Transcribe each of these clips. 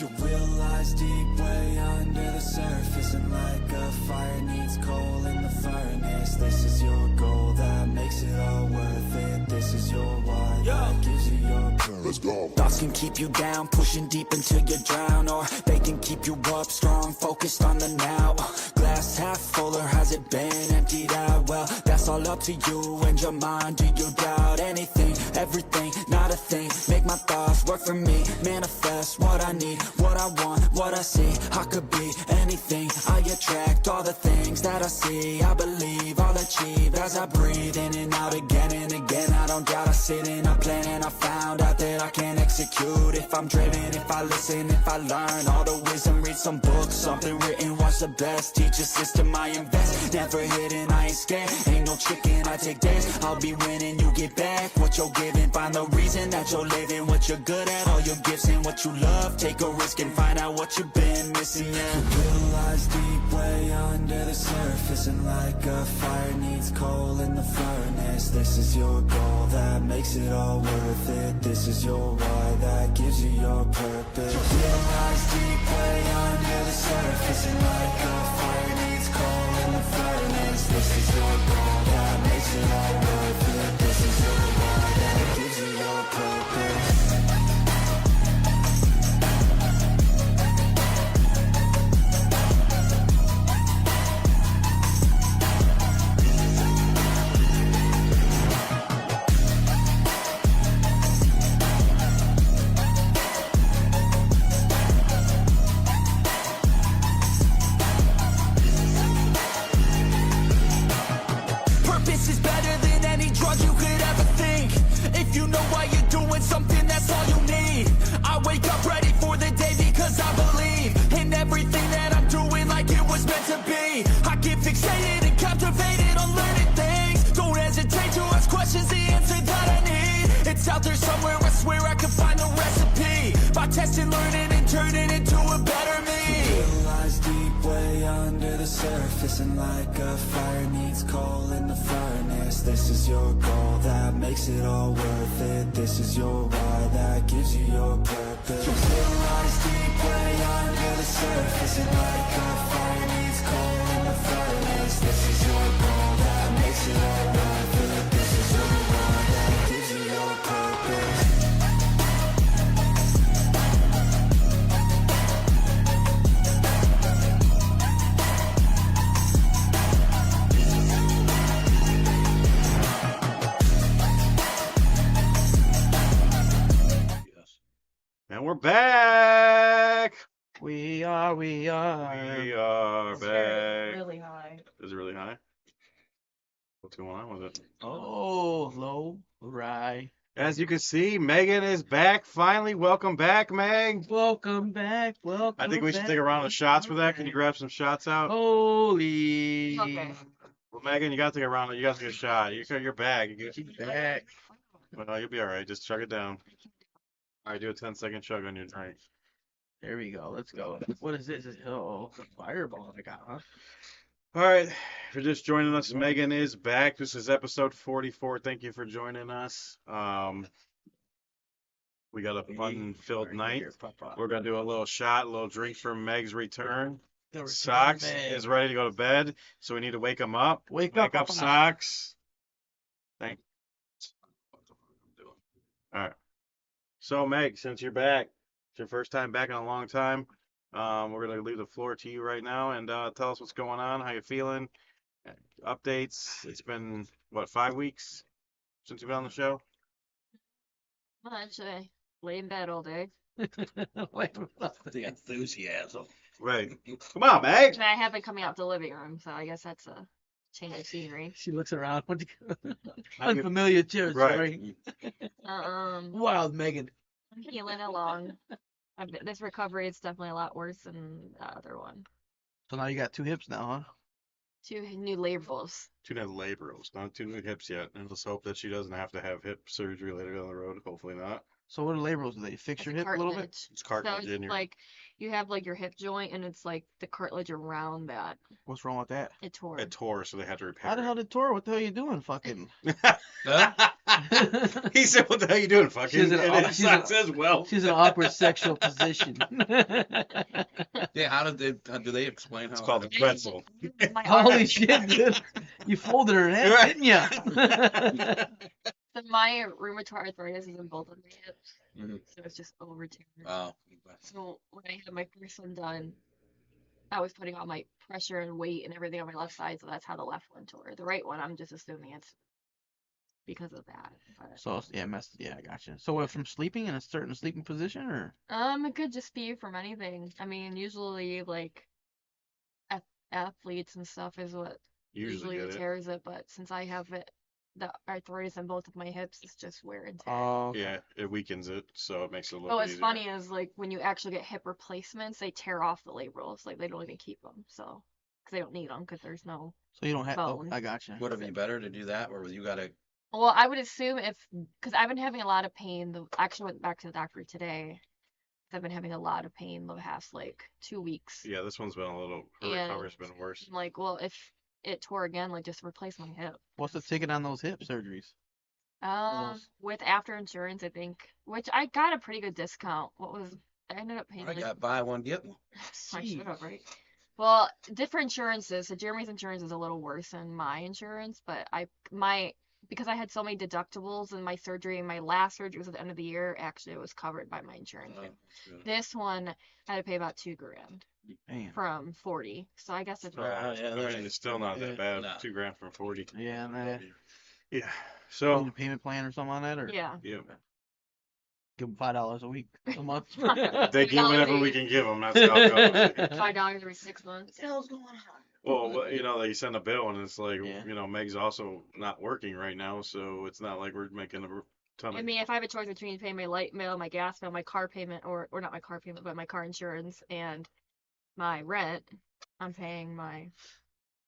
You realize deep way under the surface, and like a fire needs coal in the furnace. This is your goal that makes it all worth it. This is your why that gives you your purpose. Let's go. Thoughts can keep you down, pushing deep until you drown, or they can keep you up strong, focused on the now. Glass half full, or has it been emptied out? Well, that's all up to you and your mind. Do you doubt anything, everything, not a thing? Make my thoughts work for me, manifest what I need, what I want, what I see. I could be anything, I attract all the things that I see. I believe I'll achieve as I breathe in and out again and again. I don't doubt, I sit and I plan, and I found out that I can execute if I'm driven, if I listen, if I learn all the wisdom. Read some books, something written, watch the best. Teach a system I invest, never hidden, I ain't scared. Ain't no chicken, I take dares. I'll be winning, you get back what you're giving. Find the reason that you're living, what you're good at, all your gifts and what you love. Take a risk and find out what you've been missing. Yeah. You realize deep way under the surface, and like a fire needs coal in the furnace. This is your goal that makes it all worth it. This is your why that gives you your purpose. You realize deep way under the surface, and like a fire needs coal in the furnace. This is your goal that makes it all worth it. This is your why that gives you your purpose. Out there somewhere, I swear I can find the recipe. By testing, learning, and turning into a better me. You realize deep way under the surface, and like a fire needs coal in the furnace. This is your goal that makes it all worth it. This is your why that gives you your purpose. You realize deep way under the surface, and like a fire needs coal in the furnace. This is your goal that makes it all worth it. This is your why that gives you your purpose. And we're back. We are Back. Really high. Is it really high? What's going on with it? Oh, low, right. As you can see, Megan is back finally. Welcome back, Meg. Welcome back. Welcome. I think we should take a round of shots for that. Can you grab some shots out? Holy. Okay. Well, Megan, you got to take a round. You got to take a shot. You're back. She's back. Well, you'll be all right. Just chug it down. All right, do a 10-second chug on your drink. There we go. Let's go. What is this? Oh, fireball I got, huh? All right, if you're just joining us, Megan is back. This is episode 44. Thank you for joining us. We got a fun-filled night. We're gonna do a little shot, a little drink for Meg's return. Socks is ready to go to bed, so we need to wake him up. Wake up, Socks. Thank. All right. So Meg, since you're back, it's your first time back in a long time. We're gonna leave the floor to you right now and tell us what's going on, how you feeling, updates. It's been what, 5 weeks since you've been on the show? Much. I lay in bed all day. Wait, the enthusiasm. Right. Come on, Meg. And I have been coming out the living room, so I guess that's a change of scenery. She looks around. Unfamiliar territory. Right. Wild Megan. I'm healing along. This recovery is definitely a lot worse than the other one. So now you got 2 hips now, huh? 2 new labels. 2 new laborals, not 2 new hips yet. And let's hope that she doesn't have to have hip surgery later down the road. Hopefully not. So what are labels? Do they fix It's your a hip a little bit? cartilage. It's So cartilage it's in your. like you have like your hip joint, and it's like the cartilage around that. What's wrong with that? It tore. It tore, so they had to How repair the hell did Tor? What the hell are you doing? Fucking. it. He said, "What the hell you doing, fucking?" She's an- And it she's an- says, "Well." She's in an awkward sexual position. Yeah, how do they explain It's how? called a pretzel. My Holy arm- shit, dude! You folded her in half, didn't ya? So my rheumatoid arthritis is in both of my hips, Mhm. so it's just overturned. Oh, So when I had my first one done, I was putting all my pressure and weight and everything on my left side, so that's how the left one tore. The right one, I'm just assuming it's because of that. But, So yeah, yeah, I gotcha. So what, from sleeping in a certain sleeping position, or it could just be from anything. I mean, usually like athletes and stuff is what Usually get it. tears it, but since I have it, the arthritis in both of my hips, it's just wear and tear. oh, Yeah, it weakens it, so it makes it a little Oh, bit what's easier. funny is like when you actually get hip replacements, they tear off the labels. Like they don't even keep them, so because they don't need them because there's no. so you don't have. Oh, Bone. I gotcha. would it be better to do that, or you gotta? Well, I would assume because I've been having a lot of pain. I actually went back to the doctor today. 'Cause I've been having a lot of pain the past like 2 weeks. Yeah, this one's been a little. Her And recovery's been worse. I'm like, well, if it tore again, like just replace my hip. What's the ticket on those hip surgeries? those? With after insurance, I think, which I got a pretty good discount. I ended up paying I like got buy one get one. I should have, right? Well, different insurances. So Jeremy's insurance is a little worse than my insurance, but because I had so many deductibles and my last surgery was at the end of the year, actually it was covered by my insurance. Oh, that's good. This one I had to pay about $2,000 Man. from 40. So I guess it's Oh, yeah, I that's- mean, it's still not yeah. that bad. No. $2,000 from 40. Yeah, and Yeah. put So. in a payment plan or something on that, or yeah. Yeah. give them $5 a week, a month. They give whatever we can give them. That's how it goes. $5 every 6 months. What the hell's going on? Well, you send a bill and it's like, Yeah. Meg's also not working right now, so it's not like we're making a ton I of. mean, if I have a choice between paying my light bill, my gas bill, my car payment, or not my car payment, but my car insurance and my rent, I'm paying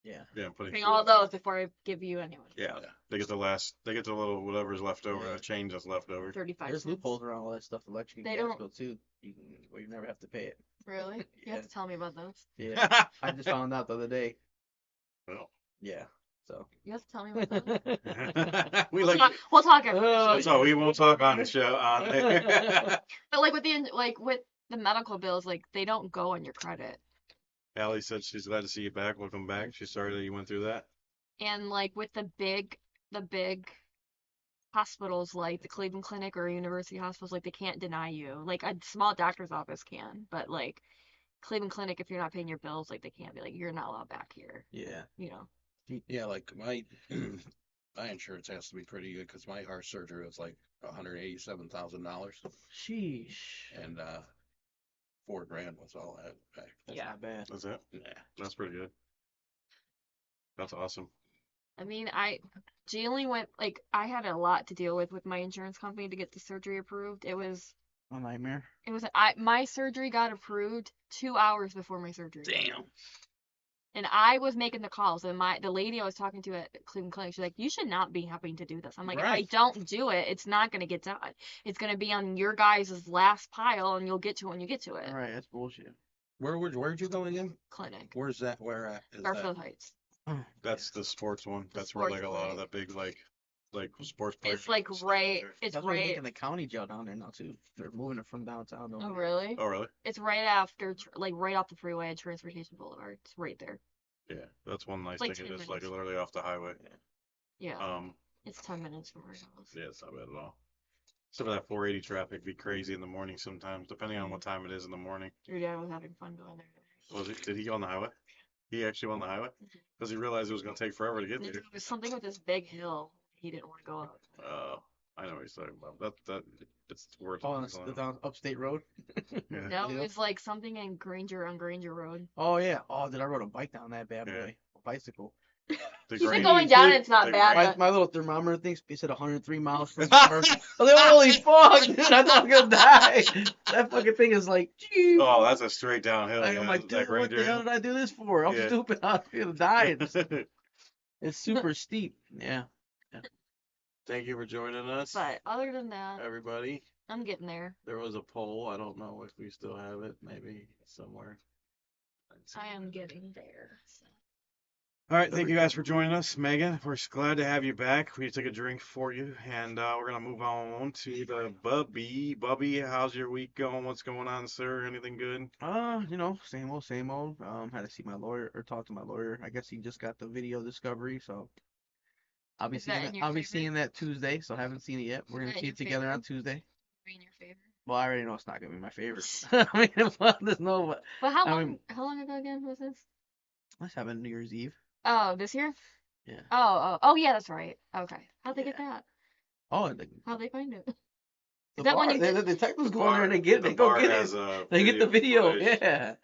Yeah. Yeah, putting. paying all those before I give you anyone. Yeah, they get the little whatever's left over, Yeah. the change that's left over. 35 There's cents. loopholes around all that stuff, electric and They gas don't- bill too. Where you never have to pay it. Really? You Yeah. have to tell me about those. Yeah. I just found out the other day. Well. Yeah. So. You have to tell me about those. We We'll like. talk, we'll talk after the show. That's all. We won't talk on the show. But like with the medical bills, like they don't go on your credit. Allie said she's glad to see you back. Welcome back. She's sorry that you went through that. And like with the big hospitals like the Cleveland Clinic or university hospitals, like they can't deny you. Like a small doctor's office can, but like Cleveland Clinic, if you're not paying your bills, like they can't be like, you're not allowed back here. Yeah. You know. Yeah, like my my insurance has to be pretty good because my heart surgery was like $187,000, Sheesh. and $4,000 was all I had to pay. That's Yeah. not bad. That's it. Yeah. That's pretty good. That's awesome. I mean, she only went like I had a lot to deal with my insurance company to get the surgery approved. It was A nightmare. my surgery got approved 2 hours before my surgery. Damn. And I was making the calls, and the lady I was talking to at Cleveland Clinic, she's like, "You should not be having to do this." I'm like, "If I Right. don't do it, it's not gonna get done. It's gonna be on your guys' last pile, and you'll get to it when you get to it." All right. That's bullshit. Where'd you go again? Clinic, Where's that? Where at? Is Garfield Heights. That's the sports one. The That's where sports like a lot of one. that big like sports. It's park like stuff right. there. It's That's why they're right. making the county jail down there now too. They're moving it from downtown. Oh, really? Oh really? It's right after, like right off the freeway at Transportation Boulevard. It's right there. Yeah, that's one nice like thing. 10 It's like minutes. literally off the highway. Yeah. It's 10 minutes from our house. Yeah, it's not bad at all. Except for that 480 traffic be crazy in the morning sometimes, depending on what time it is in the morning. Your dad was having fun going there. Did he go on the highway? He actually went on the highway? Because he realized it was going to take forever to get There there. was something with this big hill he didn't want to go up. I know what he's talking about. That it's worth Oh, it. it's the down upstate road. Yeah. No, it Yeah. was like something in Granger on Granger Road. Oh yeah. Oh, did I rode a bike down that bad Yeah. boy? A bicycle. The He's been Grange- going down, and it's not the bad. My, But my little thermometer thinks it said 103 miles per hour. I was like, holy fuck, dude! I thought I was gonna die. That fucking thing is like, gee. Oh, that's a straight downhill. I'm yeah, like, that dude, what the Granger hell hill. did I do this for? I'm Yeah. stupid. I'm gonna die. It's super steep. Yeah. Thank you for joining us, other than that, everybody. I'm getting there. There was a poll. I don't know if we still have it. Maybe somewhere. I am getting there. So. All right, thank you guys for joining us, Megan. We're glad to have you back. We took a drink for you, and we're gonna move on to the Bubby. Bubby, how's your week going? What's going on, sir? Anything good? You know, same old, same old. Had to see my lawyer or talk to my lawyer. I guess he just got the video discovery, so I'll be Is that seeing in that. your I'll be favorite? seeing that Tuesday, so I haven't seen it yet. We're Is gonna that see your it together on favorite? Tuesday. In your favorite. Well, I already know it's not gonna be my favorite. I mean, well, there's no. But how I long? mean, How long ago again was this? let's have a New Year's Eve. Oh, this year? Yeah. Oh, yeah, that's right. Okay. How'd they get that? Oh, How'd they find it? the Is that when bar. you The did? detectives go in there and they get it. The They go bar get has it. a They get the video. footage. Yeah.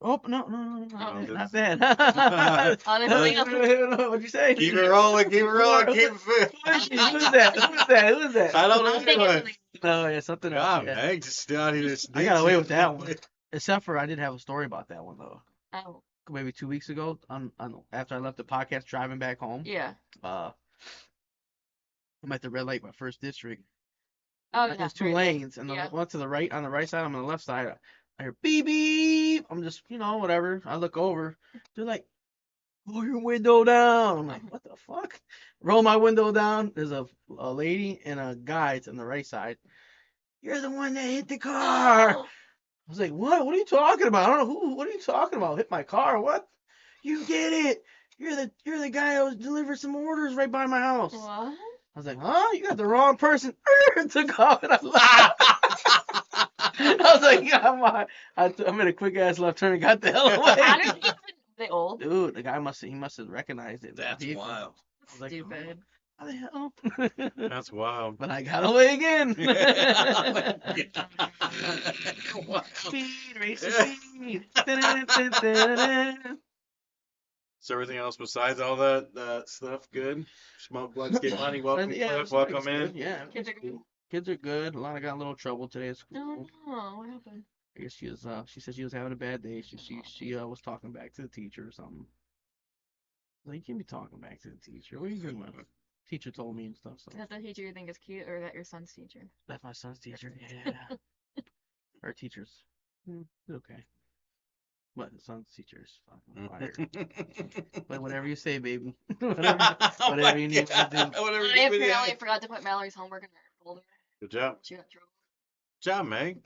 Oh no, Oh. not that. Oh, there's something else. What'd you say? Keep it rolling, keep it rolling, keep it fit. Who is that? Who is that? I don't I'm thinking know. something. No, yeah, something else. God, Yeah. Meg, just down here. I got away with that one. Except for I did have a story about that one though. Oh, Maybe 2 weeks ago, after I left the podcast, driving back home. yeah. I'm at the red light, my first district. Oh, yeah. There's two right, lanes, and the Yeah. one to the right, on the right side, I'm on the left side. I hear beep beep. I'm just, whatever. I look over. They're like, roll your window down. I'm like, what the fuck? Roll my window down. There's a lady and a guy. It's on the right side. You're the one that hit the car. I was like, what? What are you talking about? I don't know who. What are you talking about? Hit my car? What? You did it. You're the guy that was delivering some orders right by my house. What? I was like, huh? You got the wrong person. Took off and I left. I was like, yeah, I made a quick ass left turn and got the hell How away. did he they old? Dude, the guy must have recognized it. That's Vehicle. wild. I was like, Stupid. how the hell? That's wild. But I got away again. Speed, racing speed. So everything else besides all that stuff good? Smoke Bloods Get Money, welcome, Yeah, Cliff, it's welcome good. in. Yeah, Kids are it's good. cool. Kids are good. A lot of got in a little trouble today at No, school. what happened? I guess she said she was having a bad day. She was talking back to the teacher or something. Like, you can't be talking back to the teacher. What are you doing? Teacher told me and stuff. So Is that the teacher you think is cute, or is that your son's teacher? that's my son's teacher. Yeah. Her teachers. Okay. But his son's teacher is fucking fire. But whatever you say, baby. whatever you need to do. Whatever I you do, apparently yeah. forgot to put Mallory's homework in her folder. Good job. She got in trouble. Good job, Meg.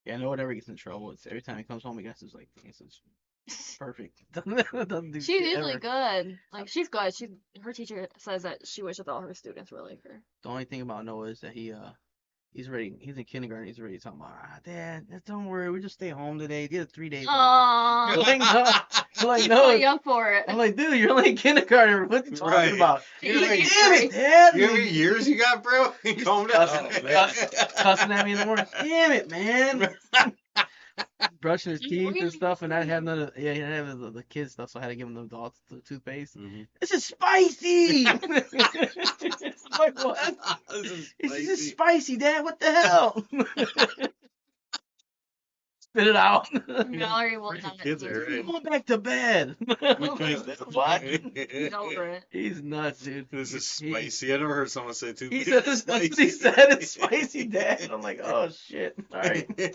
Yeah, I know whatever gets in trouble. It's every time he comes home, he gets his like it's perfect. Doesn't do She's shit usually ever. good. Like she's good. Her teacher says that she wishes all her students were like her. The only thing about Noah is that he's ready. He's in kindergarten. He's already talking about, Dad, don't worry. We just stay home today. Get 3 days off. Aww. I'm like, no. I'm like, She's no. so young for it. I'm like, dude, you're only in kindergarten. What are you talking Right. about? She's He's like, like, damn it, "Great." Dad. You know how many years you got, bro? Calm down. Cussing at me in the morning. Damn it, man. Brushing his teeth and stuff, and I had none I had the kids stuff, so I had to give him the adult toothpaste. Mhm. This is spicy. I'm like, what? This is This is spicy. spicy, Dad. What the hell? Spit it out. Mallory will Freaking not. kids are I'm right. going back to bed. What? He's over it. He's nuts, dude. This is He- spicy. I never heard someone say too. He said that's what he said. It's spicy, Dad. I'm like, oh shit. All right.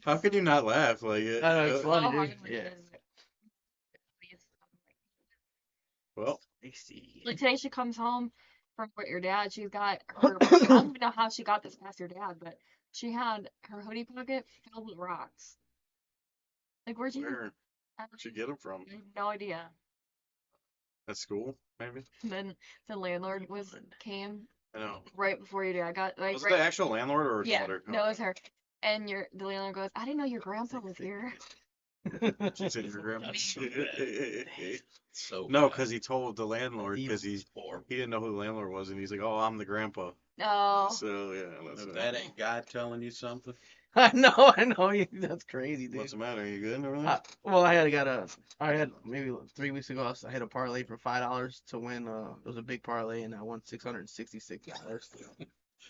How could you not laugh? Like, I know, it's So funny, hard dude. when Yeah. she's- well, Spicy. Like today, she comes home from with your dad. She's got her. I don't even know how she got this past your dad, but she had her hoodie pocket filled with rocks. Like, where'd you? where'd you get them from? I have no idea. At school, maybe? And then the landlord came I know. right before your dad got like Was it right. the actual landlord or Yeah, daughter? no, it was her. And the landlord goes, I didn't know your grandpa was here. She said your grandma. So No, bad. because he told the landlord because he didn't know who the landlord was, and he's like, "Oh, I'm the grandpa." No. So yeah, that's If that ain't God telling you something. I know. That's crazy, dude. What's the matter? Are you good and everything? Well, I had maybe 3 weeks ago. I had a parlay for $5 to win. It was a big parlay, and I won $666.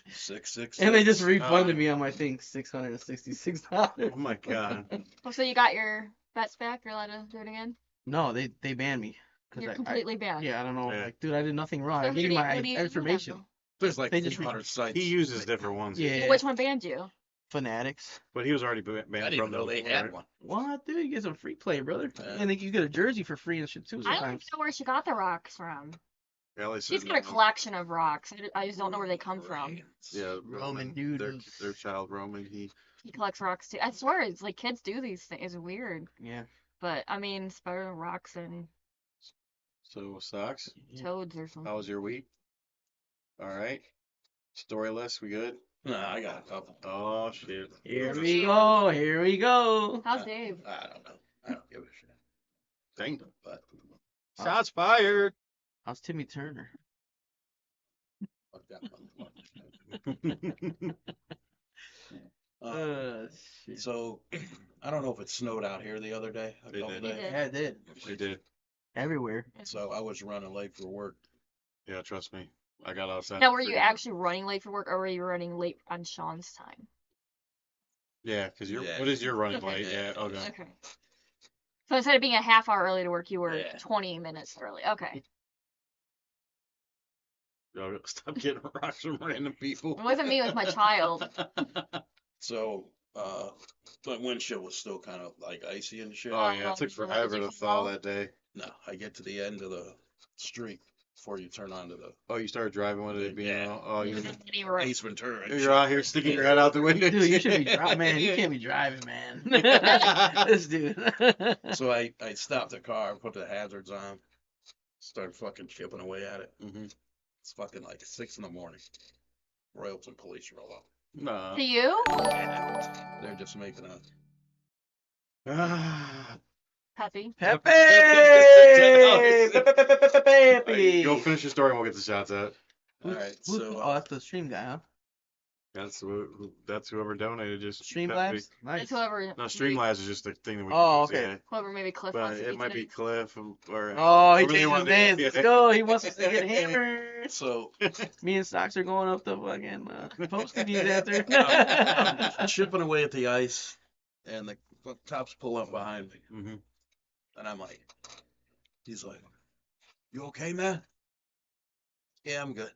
666. And they just refunded me on my thing $666. Oh my god. Oh, so you got your bets back? You're allowed to do it again? No, they banned me. 'Cause You're I completely banned. yeah, I don't know. Yeah. Like, dude, I did nothing wrong. So I who gave do you you- my who do you do then, information. though? There's like They just 300 sites. He uses different ones. Yeah. Which one banned you? Fanatics. But he was already banned I didn't from even know they had one. What, dude? You get some free play, brother. Yeah. And then you get a jersey for free and shit too I don't even sometimes. know where she got the rocks from. Ellie She's said got a no. collection of rocks. I just don't know where they come from. Yeah, Roman Their dude. child Roman. He He collects rocks too. I swear, it's like kids do these things. It's weird. Yeah. But I mean, it's better than rocks and so socks. toads or something. How was your week? All right. Storyless. We good? Nah, I got a couple. Oh shit. Here we go. Here we go. How's Dave? I don't know. I don't give a shit. Dang. But Shots fired. How's Timmy Turner? fuck that motherfucker. Shit. So I don't know if it snowed out here the other day. A It couple did. days. Yeah, it did. We did. Everywhere. So I was running late for work. Yeah, trust me. I got outside. Now, were you freaking- actually running late for work, or were you running late on Sean's time? Yeah, because you're. Yeah. What is your running Okay. late? Yeah. Okay. Okay. So instead of being a half hour early to work, you were Yeah. 20 minutes early. Okay. Yo, stop getting rocks from random people. It wasn't me, it was my child. So the windshield was still kind of like icy and shit. Oh yeah, it took so forever did you to thaw fall? that day. No, I get to the end of the street before you turn onto the Oh, you started driving with it being. Yeah. Oh, You you're, didn't even run. Ace Ventura. and you're shit. out here sticking your head out the window. Dude, you should be driving, man. You can't be driving, man. This dude. So I stopped the car, put the hazards on, started fucking chipping away at it. Mm-hmm. It's fucking like 6 in the morning. Royalton police roll up. Nah. To you? They're just making a. Peppy. Pepe! Go finish your story and we'll get the shots out. All right, Who's- so oh, that's the stream guy, huh? That's whoever donated. Just Streamlabs? Nice. It's whoever. No, Streamlabs is just the thing that we. Oh, use, okay. yeah. Whoever maybe Cliff But wants to it might be today. Cliff or. Oh, he whoever they changed his want to- names. yeah. Let's go. He wants us to get hammered. so Me and Stocks are going up the fucking posting these after. I'm chipping away at the ice, and the cops pull up behind me, Mhm. and I'm like, he's like, "You okay, man?" Yeah, I'm good.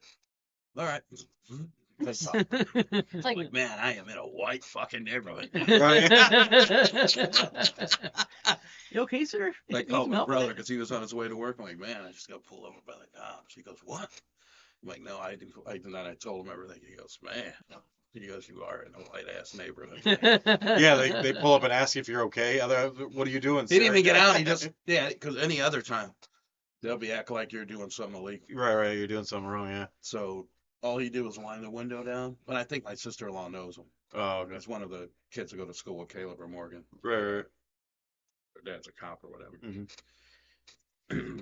All right. That's all. It's like, Like, man, I am in a white fucking neighborhood. You okay, sir? I Need called some my help? brother because he was on his way to work. I'm like, man, I just got pulled over by the cops. He goes, what? I'm like, no, I didn't. I told him everything. He goes, man. He goes, you are in a white ass neighborhood. Yeah, they pull up and ask you if you're okay. What are you doing? He didn't sir? even get out. He just, yeah, because any other time, they'll be acting like you're doing something illegal. Right. You're doing something wrong. Yeah. So all he did was wind the window down. But I think my sister-in-law knows him. Oh, okay. That's one of the kids that go to school with Caleb or Morgan. Right. Her dad's a cop or whatever. Mhm.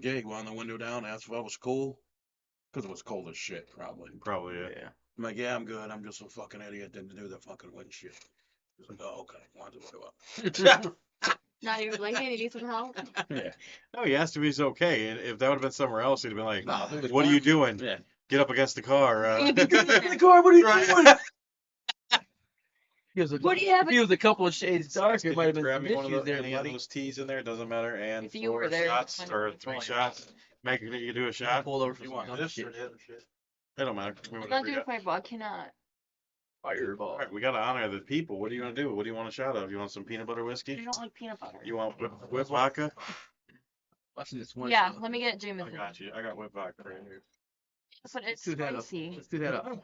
Yeah, he wound the window down, asked if I was cool. Because it was cold as shit, probably. Probably. Yeah. Yeah. I'm like, yeah, I'm good. I'm just a fucking idiot. Didn't do the fucking windshield. He's like, oh, okay. Wind the window up. not even like, hey, need some help? Yeah. No, he asked if he's okay. And if that would have been somewhere else, he'd have been like, No, dude, "What are you doing? Yeah. Get up against the car." In the car, what are you Right. doing? He was a, What do you have if he was a couple of shades darker, it might have been Grab some me one of issues the, there, any of buddy. those teas in there. Doesn't matter. And If you were 4 there, shots you'd or find 3 out. shots. Make you do a I shot. pulled over for You some want dumb this shit. or the other shit? It don't matter. I'm Whatever not you doing got. fireball. I cannot. Fireball. All right, we gotta honor the people. What are you gonna do? What do you want a shot of? You want some peanut butter I whiskey? don't like peanut butter. You want whip vodka? Watching this one. Yeah, show. let me get I Jameson. got you. I got whip vodka right here. But it's Let's do that up. spicy. Let's do that up.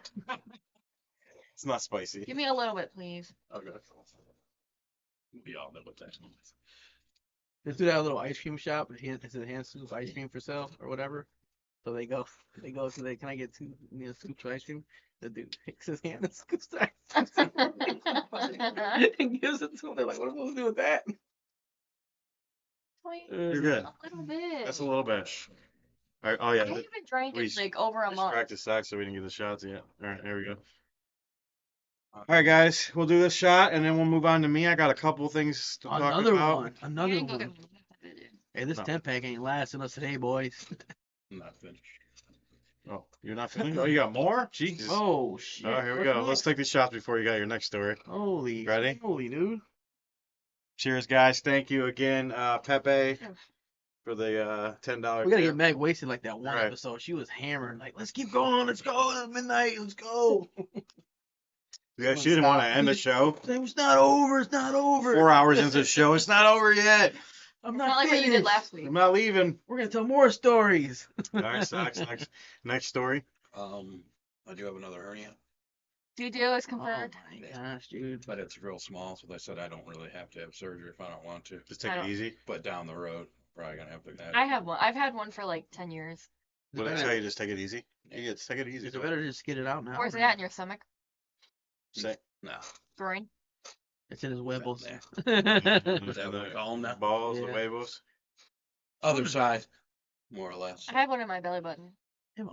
It's not spicy. Give me a little bit, please. Okay. We all know what that means. Let's do that little ice cream shop. It's a hand scoop ice cream for sale or whatever. So they go to can I get 2 scoops of ice cream? The dude takes his hand and scoops the ice cream and gives it to him. They're like, what am I supposed to do with that? You're good. A little bit. That's a little bit. All right. Oh yeah. I haven't drank in Please. like over a month. Practice socks so we didn't get the shots yet. All right, here we go. All right, guys, we'll do this shot and then we'll move on to me. I got a couple things to talk Another about. one. Another You didn't go one. get one. Hey, this No. 10-pack ain't lasting us today, boys. I'm not finished. Oh, you're not finished? Oh, you got more? Jesus. Oh, shit. All right, here we What's go. Let's next? take these shots before you got your next story. Holy. Ready? Holy, dude. Cheers, guys. Thank you again, Pepe. for the $10 We gotta tip. get Meg wasted like that one Right. episode. She was hammered. Like, let's keep going. Let's go. It's midnight. Let's go. Yeah, she didn't want to end the show. It's not over. It's not over. 4 hours into the show, it's not over yet. I'm It's not not like what you did finished. last week. I'm not leaving. We're gonna tell more stories. All right, so next story. I do have another hernia, Do it's Oh confirmed. my gosh, dude. but it's real small, so they said I don't really have to have surgery if I don't want to. Just take I it don't- easy. But down the road, probably gonna have to. I have one. I've had one for like 10 years. But I tell you, just take it easy. You just take it easy. Is it better to just get it out now? Where's it at in your stomach? Say, No. Groin? It's in his webbles. Is Yeah. that what we call them now? balls, the Yeah. huevos. Other side, more or less. I have one in my belly button.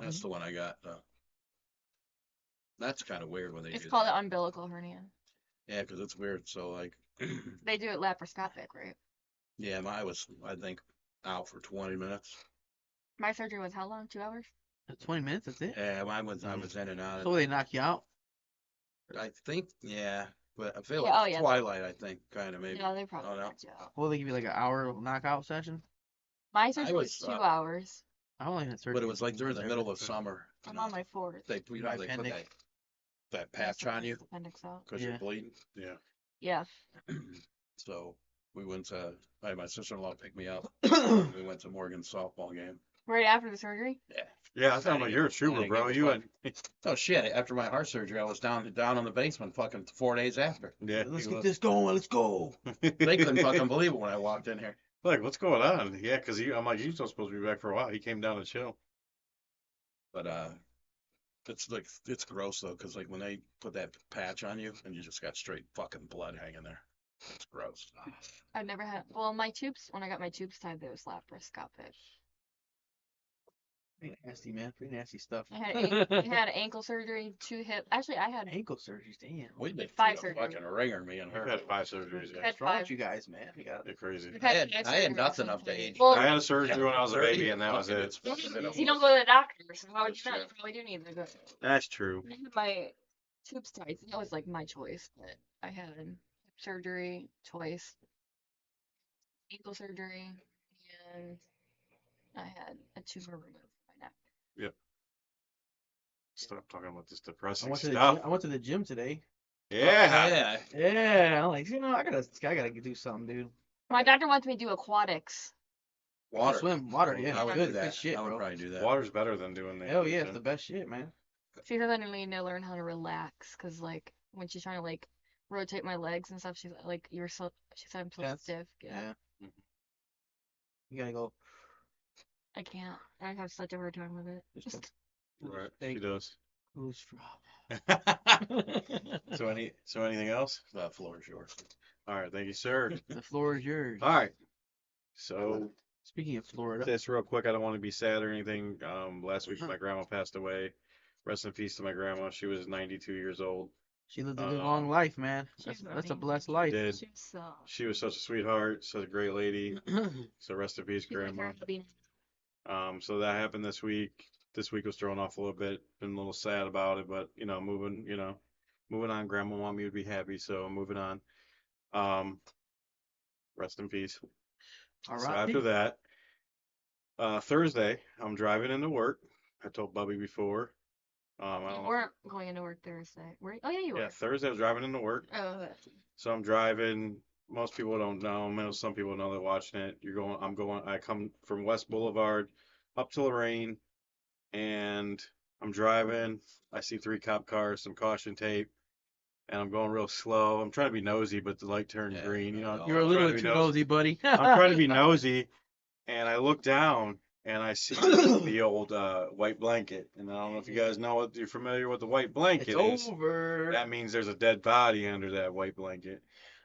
That's the one I got. That's kind of weird when they It's do called that. an umbilical hernia. Yeah, because it's weird. So like, They do it laparoscopic, right? yeah, mine was I think out for 20 minutes. My surgery was how long? 2 hours? 20 minutes, that's it? Yeah, mine was I was in and out. So they knock you out? I think yeah, but I feel Yeah, like oh, yeah. Twilight. I think kind of maybe. No, they probably Oh, no. knocked you out. Well, they give you like an hour knockout session? My surgery was was, 2 uh, hours. I only had surgery. But it was like during the middle of summer. you I'm on know, my 4th. They you know Dry they put appendix. that patch on you Appendix out. because Yeah. you're bleeding. Yeah. Yeah. So we went to. I had my sister-in-law pick me up. We went to Morgan's softball game. Right after the surgery? Yeah. Yeah, I thought you're a trooper, Yeah, bro. give You us and Oh shit! After my heart surgery, I was down in the basement, fucking 4 days after. yeah. Let's he get was- this going. Let's go. They couldn't fucking believe it when I walked in here. Like, what's going on? Yeah, because I'm like, you're still supposed to be back for a while. He came down to chill. But it's like it's gross though, because like when they put that patch on you and you just got straight fucking blood hanging there, it's gross. I've never had. Well, my tubes, when I got my tubes tied, they was laparoscopic. Pretty nasty, man. Pretty nasty stuff. I had ankle surgery, 2 hip. Actually, I had ankle surgeries, damn. We've been 5 through a surgeries. fucking ringer, me and I've her. had 5 surgeries. Yeah. Had What's wrong 5. with you guys, man? You got They're crazy. We've I had had 5 I had surgeries nothing since up to I- age. Well, I had a surgery when I was a 30, baby, and that was fucking it. it's fucking been you a- don't go to the doctor, so how would That's you know? true. You probably do need to go. That's true. I had my tubes tied. That was like my choice, but I had hip surgery twice, ankle surgery, and I had a tumor removed from my neck. Stop talking about this I depressing went to the stuff. gym, I went to the gym today. Yeah. Yeah. Yeah, I'm like, I gotta do something, dude. My doctor wants me to do aquatics. Water. Swim, water, yeah. I would good, do that. good shit, I would bro. probably do that. Water's better than doing that. Hell yeah, it's the best shit, man. She says I need to learn how to relax, cause like when she's trying to like rotate my legs and stuff, she's like, "You're so." She said I'm so Tense. stiff. Yeah, Yeah. You gotta go. I can't. I have such a hard time with it. Just Right. Thank- She does. who's from? So anything else? That floor is yours. All right, thank you, sir. The floor is yours. All right. So Speaking of Florida, this real quick, I don't want to be sad or anything. Last week my grandma passed away. Rest in peace to my grandma. She was 92 years old. she lived a good long life, man. That's She's a amazing. blessed life. Did. She's so. She was such a sweetheart, such a great lady. So rest in peace, She's like grandma. her hubby. So that happened this week. This week was thrown off a little bit. Been a little sad about it, but moving on. Grandma wanted me to be happy, so I'm moving on. Rest in peace. All So right. after that, Thursday, I'm driving into work. I told Bubby before. I You don't know. weren't going into work Thursday. Were you? Oh yeah, you were. Yeah, Thursday I was driving into work. Oh, So I'm driving. Most people don't know. Some people know they're watching it. I come from West Boulevard up to Lorraine, and I'm driving. I see 3 cop cars, some caution tape, and I'm going real slow. I'm trying to be nosy, but the light turned Yeah, green. You know, You're a I'm little trying bit to too be nosy, buddy. I'm trying to be nosy, and I look down and I see the old white blanket. And I don't know if you guys know what you're familiar with the white blanket It's is. over. That means there's a dead body under that white blanket.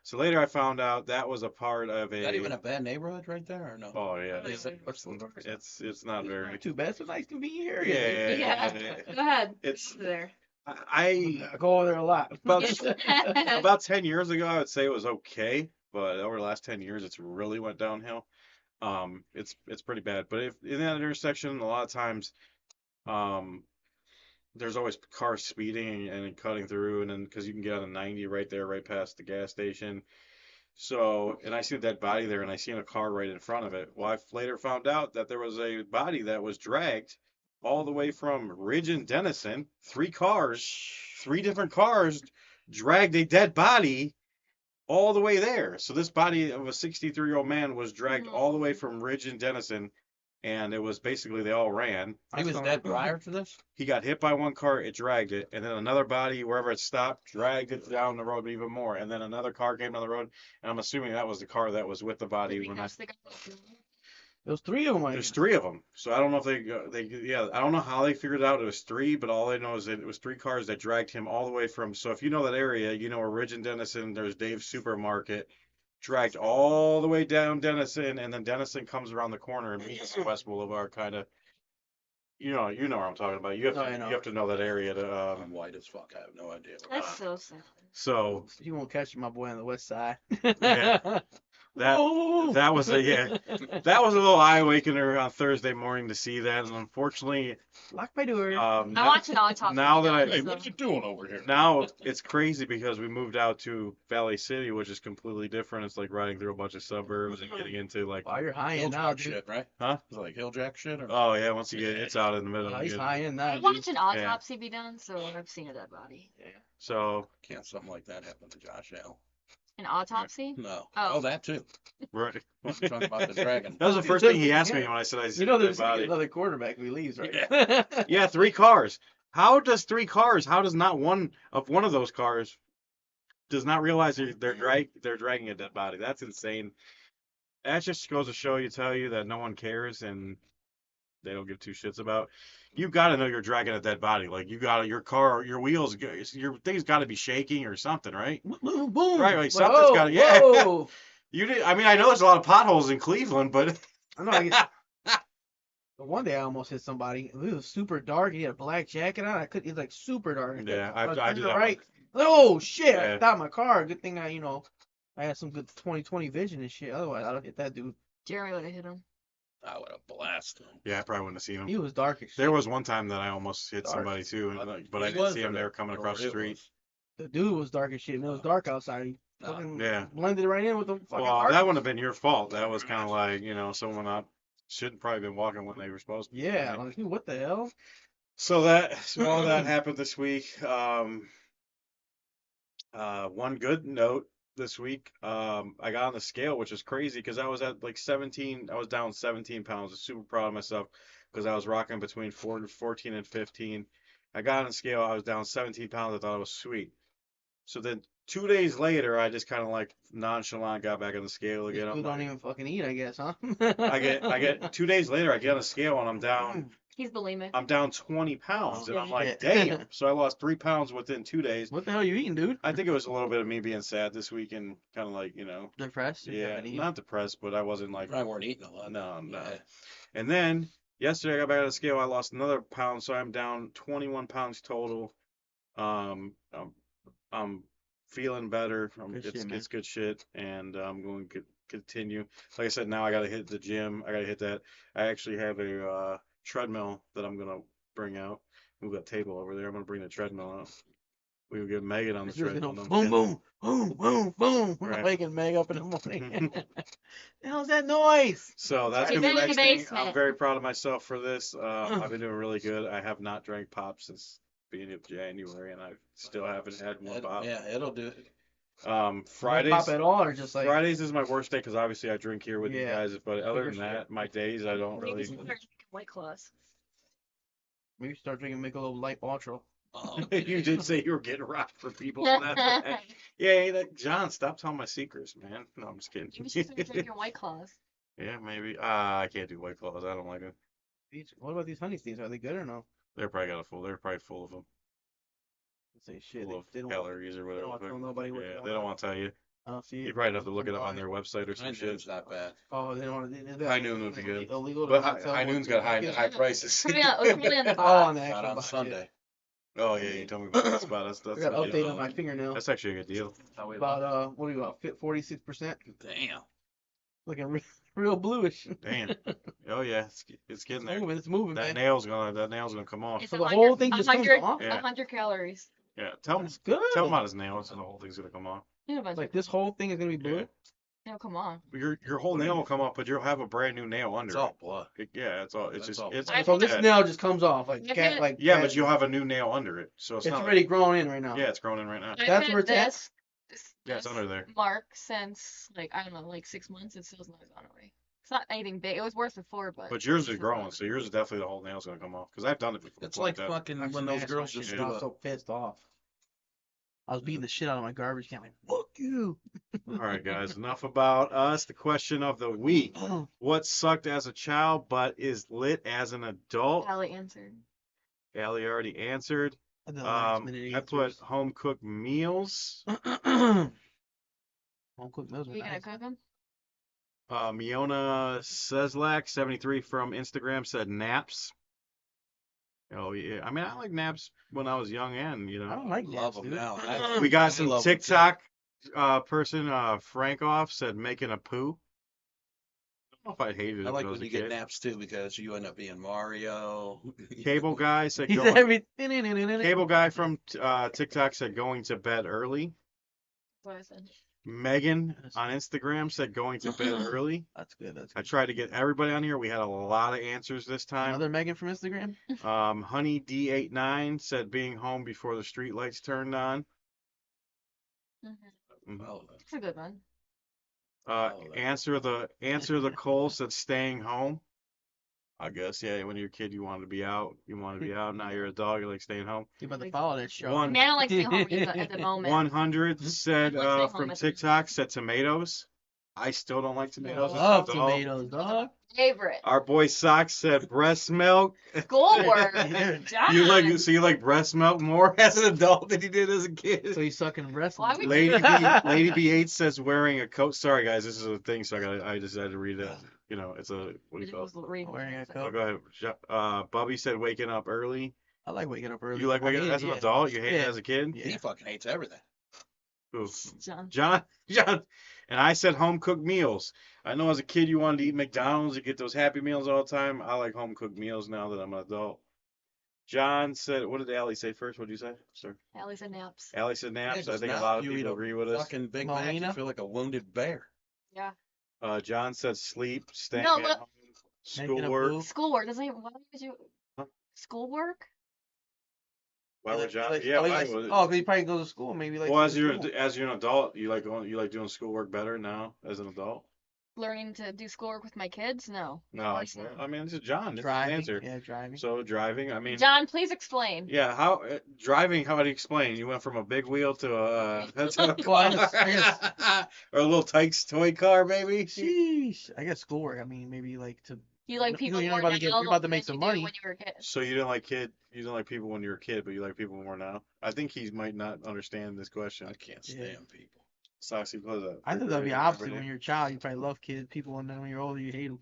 So later I found out that was a part of Is that even a bad neighborhood right there or no? Oh yeah, Is it- what's the- it's not very. Not too bad. It's a nice, convenient Yeah, area. yeah. Go ahead. It's- Go there. I I go over there a lot. about 10 years ago I would say it was okay, but over the last 10 years it's really went downhill. It's pretty bad. But if in that intersection, a lot of times, there's always cars speeding and cutting through, and then because you can get on a 90 right there, right past the gas station. So, and I see a dead body there, and I seen a car right in front of it. Well, I later found out that there was a body that was dragged all the way from Ridge and Denison. 3 different cars dragged a dead body all the way there. So this body of a 63-year-old man was dragged all the way from Ridge and Denison, and it was basically they all ran. He was dead prior to this? He got hit by one car, it dragged it, and then another body, wherever it stopped, dragged it down the road even more. And then another car came down the road, and I'm assuming that was the car that was with the body. Did we When catch the guy? There's 3 of them. there's 3 of them, so I don't know if I don't know how they figured it out. It was 3, but all I know is that it was 3 cars that dragged him all the way from. So if you know that area, you know where Ridge and Denison, there's Dave's Supermarket, dragged all the way down Denison, and then Denison comes around the corner and meets West Boulevard, kind of. You know what I'm talking about. You have Oh, to I know. you have to know that area to. I'm white as fuck. I have no idea. That's so sad. So You won't catch my boy on the west side. Yeah. that Oh. that was a that was a little eye awakener on Thursday morning to see that, and unfortunately, Lock my door. I watch an autopsy. now that I- Hey, what you doing over here? now it's crazy because we moved out to Valley City, which is completely different. It's like riding through a bunch of suburbs and getting into like, Wow, you're high Hill in now, jack dude. shit, right? Huh? Is it like hill jack shit? Or... oh yeah, once you get it's out in the middle. Wow, you he's get- high in I now, dude. watch an autopsy be done, so I've seen a dead body. So Can't something like that happen to Josh Allen? An autopsy? No. Oh. That too. right. I'm talking about the dragon. That was the first thing he asked me Yeah. when I said I You seen know a dead there's gonna be body. another quarterback who leaves, right? Yeah, 3 cars. How does 3 cars? How does not one of those cars does not realize they're dragging a dead body? That's insane. That just goes to tell you that no one cares and they don't give 2 shits about. You got to know you're dragging a dead body. Like you got your car, your wheels, your thing's got to be shaking or something, right? Boom, boom. Right, like something's Whoa, gotta- yeah. whoa. You did. I mean, I know there's a lot of potholes in Cleveland, but I know. I guess. But one day I almost hit somebody. It was super dark. He had a black jacket on. It was like super dark. yeah, I I did that. right. Oh shit! Yeah. I stopped my car. Good thing I had some good 20/20 vision and shit. Otherwise, I'd have hit that dude. Jeremy would have hit him. I would have blasted him. Yeah, I probably wouldn't have seen him. He was dark as shit. There was one time that I almost hit Dark. somebody too, and, but I He didn't was see him. or They were coming or across the it street. was? The dude was dark as shit, and it was dark outside. He No. fucking Yeah. blended right in with the fucking Well, dark. that wouldn't have been your fault. That was kind of like, someone not shouldn't probably been walking when they were supposed to. Yeah, Right? like, dude, what the hell? So all that happened this week. One good note this week. I got on the scale, which is crazy because I was at like 17. I was down 17 pounds. I was super proud of myself because I was rocking between 14 and 15. I got on the scale. I was down 17 pounds. I thought it was sweet. So then 2 days later, I just kind of like nonchalant got back on the scale again. I'm Dude like, don't even fucking eat, I guess, huh? I get 2 days later, I get on the scale and I'm down. He's bulimic. I'm down 20 pounds, and I'm like, Shit. damn. So I lost 3 pounds within 2 days. What the hell are you eating, dude? I think it was a little bit of me being sad this week and kind of like, Depressed? You yeah, haven't eaten? not depressed, but I wasn't You like, probably weren't eating a lot. no. Yeah. And then yesterday I got back on the scale. I lost another pound, so I'm down 21 pounds total. I'm feeling better. Good shit, man. It's good shit, and I'm going to continue. Like I said, now I got to hit the gym. I got to hit that. I actually have a treadmill that I'm gonna bring out. We've got a table over there. I'm gonna bring the treadmill out. We will get Megan on the It's just, treadmill. boom, boom, boom, boom, boom. We're Right. waking Meg up in the morning. The hell's that noise? So that's He's gonna be in the the next thing. basement. I'm very proud of myself for this. I've been doing really good. I have not drank pop since beginning of January, and I still haven't had one pop. Yeah, it'll do it. Fridays. Pop at all, or just like Fridays is my worst day because obviously I drink here with you Yeah. guys. But other than Figure that, my days I don't Maybe really. start drinking White Claws. maybe start drinking Michelob Light Ultra. You did say you were getting rocked for people. Yeah, John, stop telling my secrets, man. No, I'm just kidding. You should start drinking White Claws. Yeah, maybe. I can't do White Claws. I don't like them. What about these honey things? Are they good or no? They're probably full of them. Let's say shit. Full of They don't calories or they don't whatever. want to tell nobody what Yeah, they they don't want to tell you. I don't see You it. probably have to look it up on their website or some Mine shit. is not bad. Oh, they don't want to. High Noon would be good. Illegal to But not tell High what- Noon's got high prices. Probably on the Oh, bottom. on the Not actual on box, Sunday. Oh yeah, you told me about that spot. That's I got a an good update deal. on my fingernail. That's actually a good deal. About what are you about? 46%. Damn. Looking real bluish. Damn. Oh yeah, it's getting there. It's moving, That man. nail's gonna come off. It's So the whole thing just comes 100, off? Yeah. 100 calories. Yeah, tell him That's good. about his nails and the whole thing's gonna come off. It'll eventually Like this come. whole thing is gonna be blue. Yeah. No, come on. Your whole nail will come off, but you'll have a brand new nail under It's it. all blood. Yeah, it's all. It's That's just. all. It's. I So this yeah. nail just comes off like I've cat had- like. Yeah, cat- but you'll have a new nail under it, so it's It's not. already grown in right now. Yeah, it's growing in right now. I've That's had where it's at? this Yeah, it's this under there. mark since like I don't know, like 6 months. It still's not gone away. It's not anything big. It was worse before, but But yours is it's growing, not. so yours is definitely the whole nail's gonna come off. Because I've done it before. It's like that. fucking I when those smashed girls my just shit. do I was the so pissed off. I was beating the shit out of my garbage can. Like, fuck you. All right, guys. Enough about us. The question of the week: what sucked as a child but is lit as an adult? Allie answered. Allie already answered. The last minute I put home cooked meals. home cooked meals Are are you gonna nice. cook them? Miona Seslak 73 from Instagram said naps. Oh yeah, I mean I like naps when I was young and I don't like love naps, them dude. now. we got I some love them, too. TikTok person Frankoff said making a poo. I don't know if I hated it I like when I was when a you get kid. naps too because you end up being Mario. Cable guy said He's going, everything. cable guy from TikTok said going to bed early. That's what I said. Megan on Instagram said going to bed early. That's good. That's I good. tried to get everybody on here. We had a lot of answers this time. Another Megan from Instagram. Honey D89 said being home before the street lights turned on. Mm-hmm. Mhm. Oh, That's a good one. Answer the Cole said staying home. I guess, yeah, when you're a kid you wanted to be out. You want to be out. Now you're a dog, you like staying home. You about to follow that show? One- I mean, I don't like staying home either at the moment. 100 said I like staying home from at the TikTok said tomatoes. I still don't like tomatoes. as an Love adult. tomatoes, dog. Favorite. Our boy Socks said breast milk. Schoolwork. Yeah. John. You like breast milk more as an adult than you did as a kid. So you sucking breast. Why would Lady B8 says wearing a coat. Sorry guys, this is a thing, so I just had to read it. You know, it's a what do you call it? Wearing a Oh, coat. go ahead. Bubby said waking up early. I like waking up early. You like I waking hate up as it, an yeah. adult? You hate it Yeah. as a kid? Yeah. He fucking hates everything. Ooh. John. John. And I said home cooked meals. I know as a kid you wanted to eat McDonald's, you get those Happy Meals all the time. I like home cooked meals now that I'm an adult. John said, what did Allie say first? What did you say? Sorry. Allie said naps. Allie said naps. Yeah, I just think a now lot of you eat people a agree with us. Fucking Big Mac, you Melina? feel like a wounded bear. Yeah. John said sleep, staying No, at but- home, Making a schoolwork. boo. Schoolwork. Doesn't even, why would you? Huh? Schoolwork? Why would John? Like- Yeah, oh, why he's- would? oh, because he probably goes to school. Maybe like. Well, as you're an adult, you like doing schoolwork better now as an adult. Learning to do schoolwork with my kids? No. No, Of course well, not. I mean this is John. This is driving. his answer. Yeah, driving. So driving. I mean, John, please explain. yeah. How driving? How would you explain? You went from a big wheel to a Well, I guess- or a little Tykes toy car, maybe. Sheesh. I guess schoolwork. I mean, maybe like to. You like You people know, you're more about to get- now you're about to than make you some did money. when you were a kid. So you didn't like people when you were a kid, but you like people more now. I think he might not understand this question. I can't Yeah. stand people. Soxy, what is that? I think that'd be opposite. When you're a child, you probably love kids, people, and then when you're older, you hate them.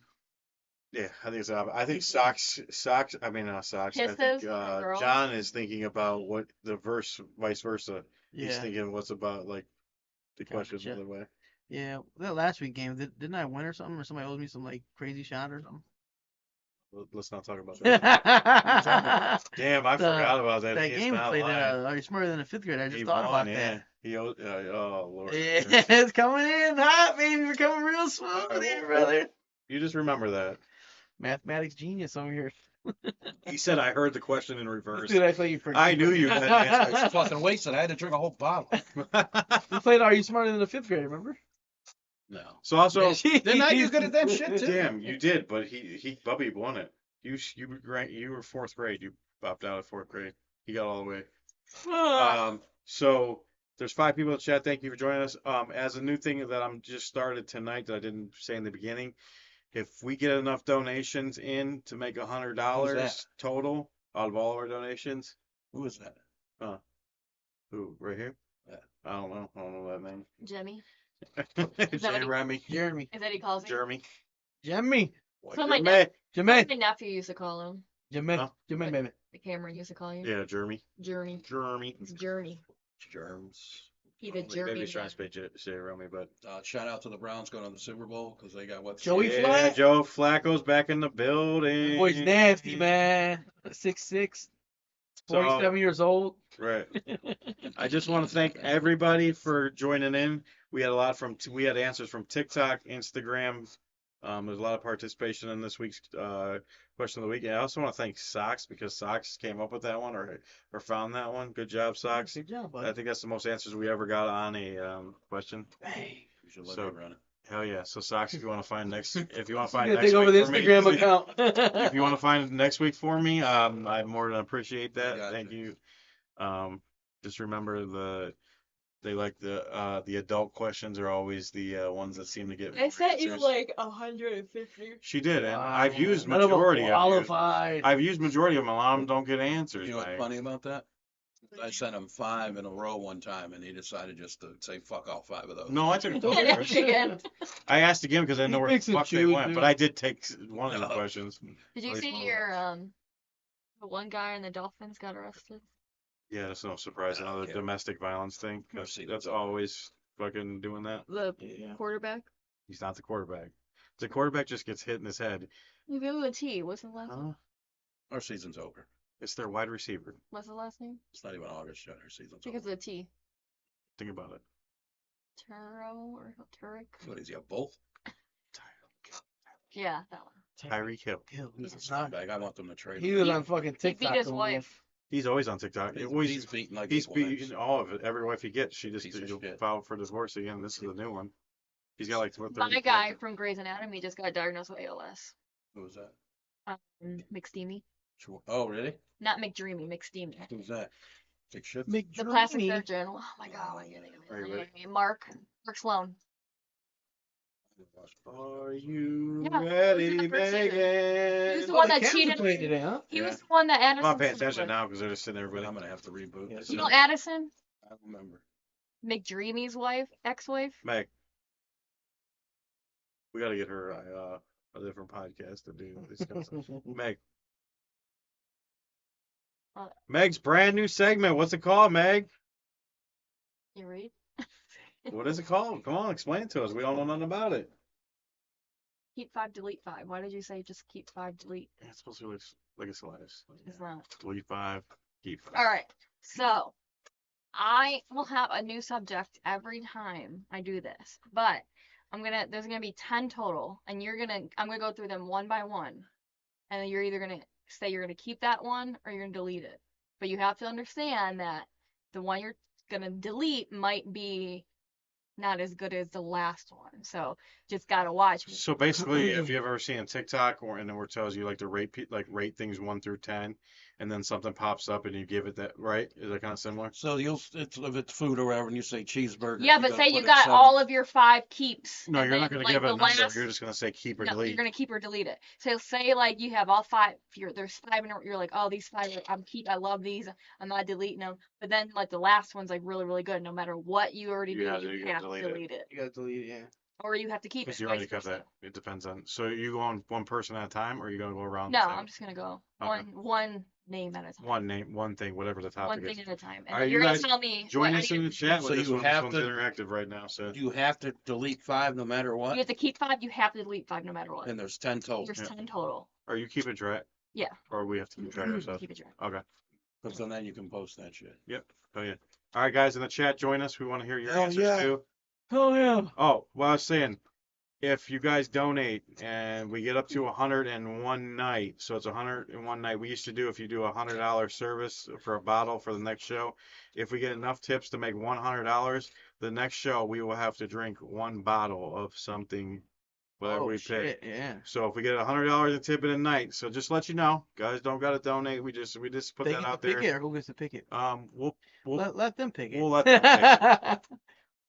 Yeah, I think it's opposite. I think socks. I mean, not socks. I think Kisses from girls? John is thinking about what the vice versa. He's Yeah. thinking what's about like the question the Gotcha. other way. Yeah. That last week game, didn't I win or something? Or somebody owes me some like crazy shot or something? Let's not talk about that. that Damn, I forgot about that. He's game not played lying. Are you smarter than a fifth grader? I just He thought won, about yeah. that. He owed, oh Lord. Yeah, it's coming in hot, baby. We're coming real smooth here, brother. You just remember that. Mathematics genius over here. He said I heard the question in reverse. Dude, I thought you forgot. I knew you had an answer. I was fucking wasted. I had to drink a whole bottle. We played Are You Smarter Than a Fifth Grader, remember? No. So also, Didn't I do good at that shit too? damn, you did, but Bubby won it. You were fourth grade. You popped out of fourth grade. He got all the way. So there's 5 people in the chat. Thank you for joining us. As a new thing that I'm just started tonight that I didn't say in the beginning, if we get enough donations in to make Who's $100 that? total out of all of our donations, Who is that? who right here? Yeah. I don't know that name. Jimmy. that what he- J-Remy. Jeremy. Is that he calls me? Jeremy. Jimmy. So my, Jeremy. Jimmy. my nephew used to call him. Jimmy. Huh? Jimmy, baby. The Cameron used to call you. Yeah, Jeremy. Journey. Jeremy. It's Journey. Germs. He's a Journey. Maybe he's trying to say J-Remy, but Shout out to the Browns going to the Super Bowl because they got what? Joey yeah, Flack. Joe Flacco's back in the building. Boy's nasty, man. 6'6". So, 47 years old. right. I just want to thank everybody for joining in. We had we had answers from TikTok, Instagram. There's a lot of participation in this week's question of the week. And I also want to thank Socks because Socks came up with that one or found that one. Good job, Socks. Good job, I bud. think that's the most answers we ever got on a question. Hey. You should let So- me run it. Hell yeah! So Socks, if you want to find He's gonna next take over the week for me, Instagram account. if you want to find next week for me, I more than appreciate that. Gotcha. Thank you. Just remember they like the adult questions are always the ones that seem to get I more sent you answers. like 150. She did, and Wow. I've used None of them majority of them. qualified. I've used majority of them. A lot of them don't get answers. You know what's Mike. funny about that? I sent him 5 in a row one time, and he decided just to say fuck all 5 of those. No, I took Yeah. those. Again. I asked again because I didn't know He where the makes him fuck they choose, went, dude. but I did take one of the No. questions. Did you At least see one of your the one guy in the Dolphins got arrested? Yeah, that's no surprise. I don't Another care. domestic violence thing. Never That's, seen that's it. always fucking doing that. The Yeah. quarterback. He's not the quarterback. The quarterback just gets hit in his head. You go with a T. What's the last? Huh? Our season's over. It's their wide receiver. What's the last name? It's not even August yet. Our season's Because over. of the T. Think about it. Turo or Turek. What is he, a both? Yeah, that one. Tyreek Hill. He's He's not- bag. I want them to trade He him. was on fucking He beat TikTok. his the wife. He's always on TikTok. He's beating like He's his wife. beating all of it. Every wife he gets, she just Piece of shit. filed for divorce again. This is a new one. He's got like 30. My guy from Grey's Anatomy just got diagnosed with ALS. Who was that? McSteamy. Oh, really? Not McDreamy, McSteamy. Who's that? Big shit. The plastic surgeon. Oh my god, I can't think of Are his you ready? name. Mark Sloan. Are you Yeah, ready, he was in the first season. Megan? He was the one that Cavs cheated. played today, huh? He Yeah. was the one that I'm Addison. not paying slept attention with. now because they're just sitting there. But I'm Everybody. gonna have to reboot. Yeah, this. You know Addison, I don't remember. McDreamy's wife, ex-wife. Meg, we got to get her a different podcast to do this kind of stuff. Meg. What? Meg's brand new segment. What's it called, Meg? You read? What is it called? Come on, explain it to us. We don't know nothing about it. Keep 5, delete 5. Why did you say just keep 5, delete? It's supposed to be like a slice. It's not. Delete 5, keep 5. All right. So I will have a new subject every time I do this, but there's gonna be 10 total, and I'm gonna go through them one by one, and then you're either gonna say you're gonna keep that one or you're gonna delete it. But you have to understand that the one you're gonna delete might be not as good as the last one. So just gotta watch. So basically, if you've ever seen a TikTok and then where it tells you like to rate things 1 through 10, and then something pops up and you give it that, right? Is that kind of similar? So if it's food or whatever, and you say cheeseburger. Yeah, but say gotta you put it got 7. all of your 5 keeps. No, and you're then, not going to like, give it a the number. last- You're just going to say keep or No, delete. you're gonna keep or delete it. So say like you have all 5. There's 5 in it. You're like, oh, these 5 I love these. I'm not deleting them. But then like the last one's like really really good. No matter what you already You do, have to- you you gotta have to delete it. delete it, You gotta delete it, yeah. or you have to keep it. Because you already vice got versa. that. It depends on. So you go on one person at a time, or you going to go around? No, the same- I'm just gonna go Okay. one name at a time. One name, one thing, whatever the topic One is. thing at a time. And All right, then you you're gonna guys tell me. Join what us I in need the to chat So with this you one. This have one's to- interactive right now. So You have to delete 5 no matter do. what. You have to keep 5. You have to delete 5 no matter what. And there's 10 total. There's Yeah. 10 total. are you keeping track? Yeah. Or we have to keep track ourselves? Keep it track. Okay. Because then you can post that shit. Oh yeah. All right, guys in the chat, join us. We want to hear your Hell answers yeah. too. Oh yeah. Oh, well, I was saying, if you guys donate and we get up to 101 night, so it's 101 night. We used to do, if you do a $100 service for a bottle for the next show, if we get enough tips to make $100, the next show we will have to drink 1 bottle of something, whatever Oh, we pick. shit, yeah. So if we get $100 a tip in a night, so just let you know, guys don't gotta donate. We just put They that get out to pick there. it, or who gets to pick it? We'll Let them pick it. we'll let them pick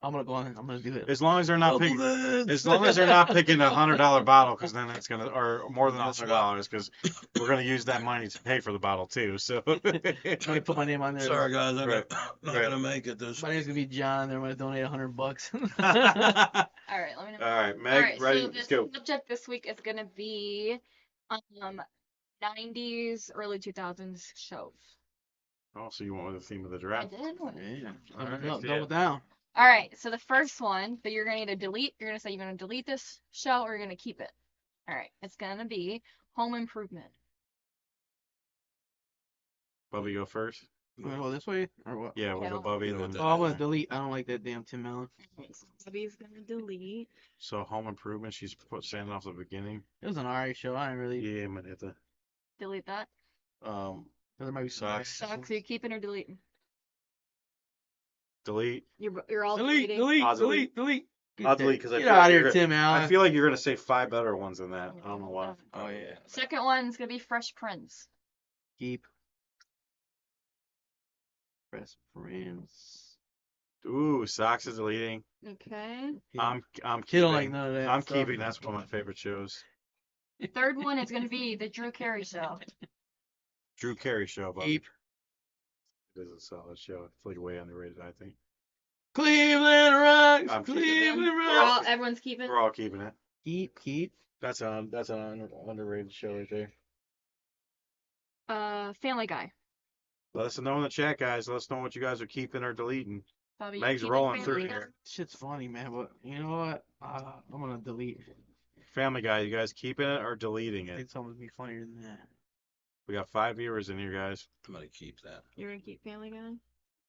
I'm gonna go on. I'm gonna do it. as long as they're not picking. Double As long as they're not picking a $100 bottle, because then it's gonna, or more than That's $100, because we're gonna use that money to pay for the bottle too. So Let me put my name on there. Sorry guys, I'm Right. not Right. gonna make it this. My name's gonna be John. They're gonna donate $100. all All right. Let me know. right, Meg, All right, ready? so Let's the go. subject this week is gonna be 90s, early 2000s shows. Oh, so you went with the theme of the I draft? did. Yeah. All right, Double yeah. down. All right, so the first one that you're gonna either delete, you're gonna say you're gonna delete this show or you're gonna keep it. All right, it's gonna be Home Improvement. Bubby, go first. You wanna go this way or what? Yeah, we'll go Hell. Bubby. You know Then. what Oh, I'm gonna delete. I don't like that damn Tim Allen. Bubby's gonna delete. So Home Improvement, she's standing off the beginning. It was an alright show. I didn't really. Yeah, I'm gonna hit the Delete that. There might be some Sucks. bad Sucks. Are you keeping or deleting? delete. You're all Delete, deleting. delete, I'll delete, delete. I'll delete because I Get feel out like of you're here, gonna- Tim Allen. I feel like you're gonna say 5 better ones than that. I don't know why. Oh yeah. Second one's gonna be Fresh Prince. Keep. Press friends. Ooh, Socks is deleting. Okay. I'm He keeping. don't like none of that. I'm stuff. keeping. That's one of my favorite shows. Third one is gonna be the Drew Carey Show. Drew Carey show. Bubby. Keep. It is a solid show. It's like way underrated, I think. Cleveland Rocks. I'm keeping Cleveland We're all, Rocks. everyone's keeping. We're all keeping it. Keep. That's an underrated show right there. Family Guy. Let us know in the chat, guys. Let us know what you guys are keeping or deleting. Bobby, you Meg's keeping rolling Family through Guy? here. Shit's funny, man, but you know what? I'm gonna delete. Family Guy, you guys keeping it or deleting I it? think something would be funnier than that. We got 5 viewers in here, guys. I'm gonna keep that. You're gonna keep Family Guy?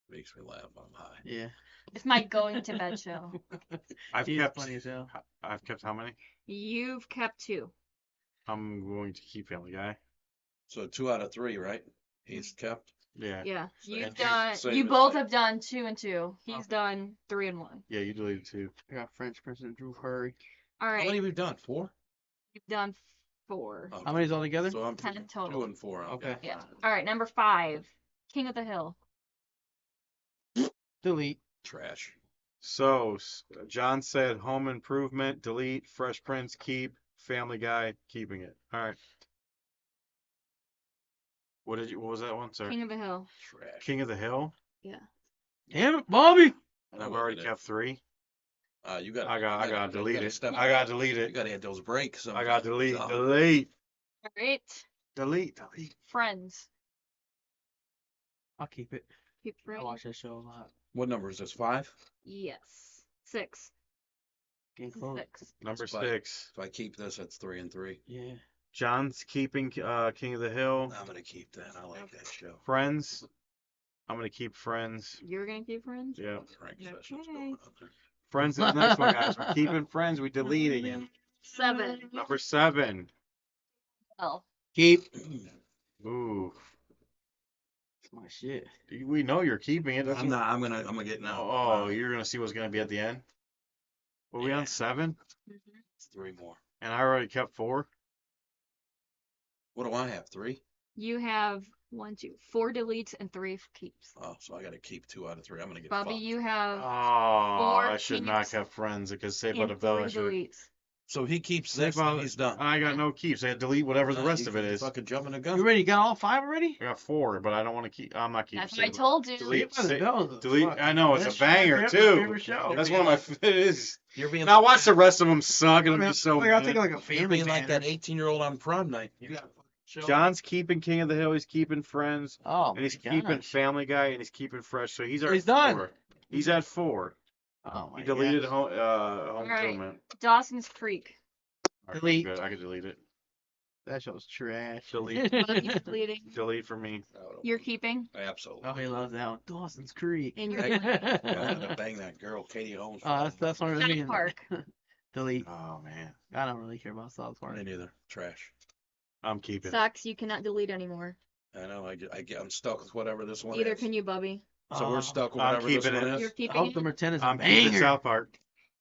Makes me laugh. I'm high. Yeah. It's my going to bed show. I've He's kept. funny as hell. I've kept how many? You've kept 2. I'm going to keep Family Guy. So 2 out of 3, right? He's kept. Yeah. Yeah. You've Same- done. same You as both me. have done 2 and 2. He's Okay. done 3 and 1. Yeah, you deleted 2. I got French President Drew Hurry. All How right. many we've done? 4. You've done 4. Okay. How many's all together? So I'm 10 total. 2 and 4. Okay. Yeah. All right. Number 5. King of the Hill. Delete. Trash. So John said Home Improvement, delete. Fresh Prince, keep. Family Guy, keeping it. All right. What was that one? Sorry. King of the Hill. Trash. King of the Hill. Damn it, Bobby. I've already kept 3. You got. I got to delete it. Step I got to delete You it. gotta hit those breaks. I got to delete. Oh, Delete. All right. Delete. Friends. I'll keep it. Keep I Friends. watch that show a lot. What number is this? 5. Yes. 6. Getting close. 6. Number Spike. 6. If I keep this, that's 3 and 3. Yeah. John's keeping King of the Hill. I'm gonna keep that. I like that show. Friends. I'm gonna keep Friends. You're gonna keep Friends. Yeah. Rank sessions Okay. going on there. Friends is the next one, guys. We're keeping Friends. We deleting it. 7. Number 7. L. Keep. Ooh. That's my shit. We know you're keeping it. That's I'm not. I'm gonna get now. Oh, you're gonna see what's gonna be at the end. Were we on 7? It's 3 more. And I already kept 4. What do I have? 3. You have 1, 2, 4 deletes and 3 keeps. Oh, so I gotta keep 2 out of 3. I'm gonna get Bobby, fucked. you have Oh, 4 I should not keeps have Friends because Saved by and the 3 Bell. I should. deletes. So he keeps Saved 6 by and the- he's done. I got no keeps. I had to delete whatever the Nah, rest you of it is. Fucking jumping the You gun. ready? Got all 5 already? I got 4, but I don't want to keep. I'm not keeping. That's what I Saved by- told you. Delete. Saved by the Bell is a Delete. fuck- I know it's That's a banger my too. favorite show. That's one of my. It is. You're being. Now watch the rest of them suck. It'll I mean, be so. like, I'll good. take like a You're family being like man. that 18-year-old on prom night. You got. John's keeping King of the Hill. He's keeping Friends. Oh, And he's my keeping gosh. Family Guy, and he's keeping Fresh. So he's already He's done. 4. He's at 4. Oh my He deleted gosh. Home Alright. Improvement. Dawson's Creek. Alright, Delete. good. I can delete it. That show's trash. Delete. Bobby's deleting. Delete for me. You're keeping. Absolutely. Oh, he loves that one. Dawson's Creek. And you're Hey. deleting. I'm gonna bang that girl, Katie Holmes. Oh, that's one of the South Park. Delete. Oh man, I don't really care about South Park. Me neither. Trash. I'm keeping. Sucks. You cannot delete anymore. I know. I'm stuck with whatever this one Either is. can you, Bubby. So we're stuck with I'm whatever this keeping one it. is. You're I keeping hope it. number 10 is a I'm keeping banger. South Park.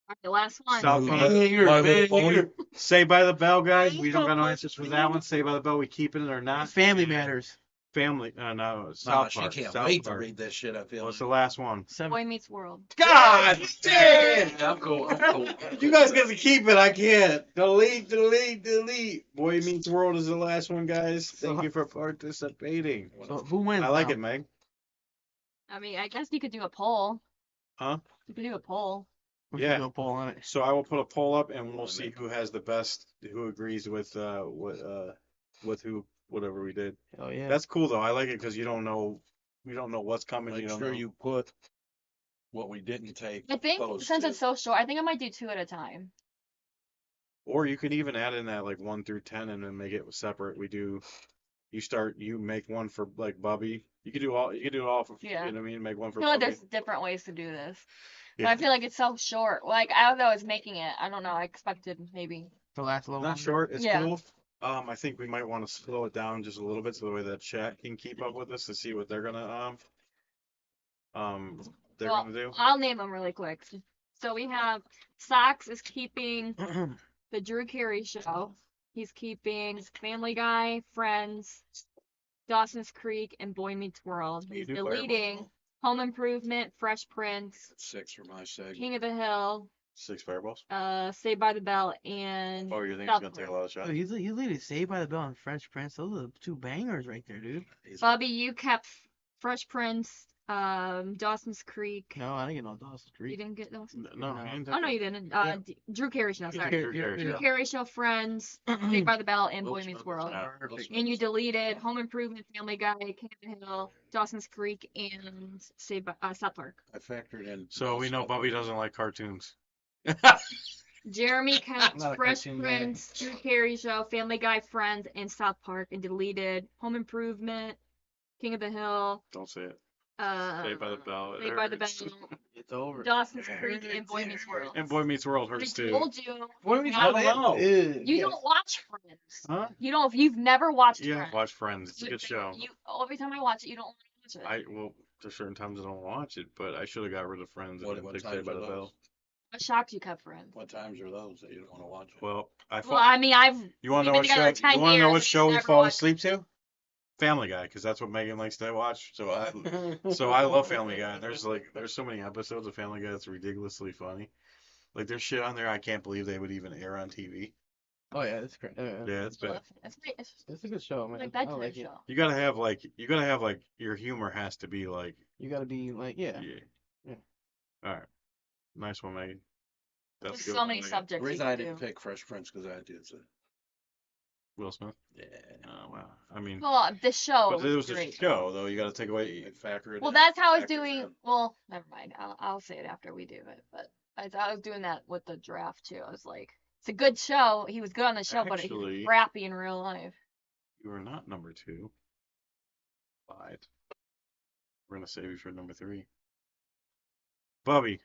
Alright, the last one. South Park. Banger, My little banger. pony. Saved by the Bell, guys. We don't got no answers for that one. Saved by the Bell. We keeping it or not? Family Matters. Family. No, Nah, South she Park. can't South wait Park. to read this shit. I feel. What's the last one? 7. Boy Meets World. God damn! I'm cool. I'm cool. You guys get to keep it. I can't. Delete, delete, delete. Boy Meets World is the last one, guys. Thank you for participating. So who wins? I like now? it, Meg. I mean, I guess you could do a poll. Huh? You could do a poll. We Yeah. can do a poll on it. So I will put a poll up, and we'll see who has the best, who agrees with who, whatever we did. Oh yeah. That's cool though. I like it because you don't know what's coming. Make You don't sure know. you put what we didn't take. I think opposed since to- it's so short, I think I might do 2 at a time. Or you can even add in that like 1 through 10 and then make it separate. We do you make one for like Bubby. You could do all for, Yeah. you know what I mean? Make one I for feel like Bubby. there's different ways to do this. But Yeah. I feel like it's so short. Like as I was making it, I don't know. I expected maybe. To last a little Not longer. short, it's Yeah. cool. I think we might want to slow it down just a little bit so the way that chat can keep up with us to see what they're gonna Well, do. I'll name them really quick. So we have Socks is keeping the Drew Carey Show. He's keeping Family Guy, Friends, Dawson's Creek, and Boy Meets World. You He's do deleting Fireball. Home Improvement, Fresh Prince, 6 for my seg. King of the Hill, 6 fireballs. Saved by the Bell, and Oh, you think South he's gonna take a Park. lot of shots? Dude, he's leading Saved by the Bell and Fresh Prince. Those are the two bangers right there, dude. Bubby, you kept Fresh Prince, Dawson's Creek. No, I didn't get no Dawson's You Creek. didn't get Dawson's Creek? No, No. he didn't Oh no, take you didn't. Yeah. Drew Carey Show. Sorry. Drew Carey Drew Show. Carey Show, Friends, Saved by the Bell, and Boy Meets World. Yeah. And you deleted Home Improvement, Family Guy, King of the Hill, Dawson's Creek, and Saved by South Park. I factored in. So we know Bubby doesn't like cartoons. Jeremy kept Not a Fresh cartoon guy. Prince, Drew Carey Show, Family Guy, Friends, and South Park, and deleted Home Improvement, King of the Hill, Don't say it. uh, Saved by the Bell. it Saved by the Bell, hurts. It's over. Dawson's Creek, and Boy Meets World. And Boy Meets World I hurts too. told you. Boy Meets I World. don't know. You don't watch Friends. Huh? You've never watched Yeah, Friends. watch Friends. It's a good show. Every time I watch it, you don't want to watch it. Well, there's certain times I don't watch it, but I should have got rid of Friends What- and what picked times Saved by are the those? Bell. I'm shocked you kept Friends. What times are those that you don't want to watch? Well, Well, I mean, you want to we've know been what show? together 10 You want to know years what and show we never fall watched asleep to? Family Guy, because that's what Megan likes to watch. So I love Family Guy. There's so many episodes of Family Guy that's ridiculously funny. Like there's shit on there I can't believe they would even air on TV. Oh yeah, it's great. Yeah, it's bad. It's a good show, man. like I bedtime like it. show. You gotta have like your humor has to be like You gotta be like, yeah. yeah. All right, nice one, Megan. That's There's good so one, many Megan. The subjects reason you I can didn't do. pick Fresh Prince because I did it. Will Smith. Yeah. Oh wow. I mean, Well, the show but it was a great. show though. You gotta take away. I factor it Well, in. that's how I was Factor it doing. in. Well, never mind. I'll say it after we do it. But as I was doing that with the draft too, I was like, it's a good show. He was good on the show, but Actually- he's crappy in real life. You are not number 2. Lied. We're gonna save you for number 3. Bubby,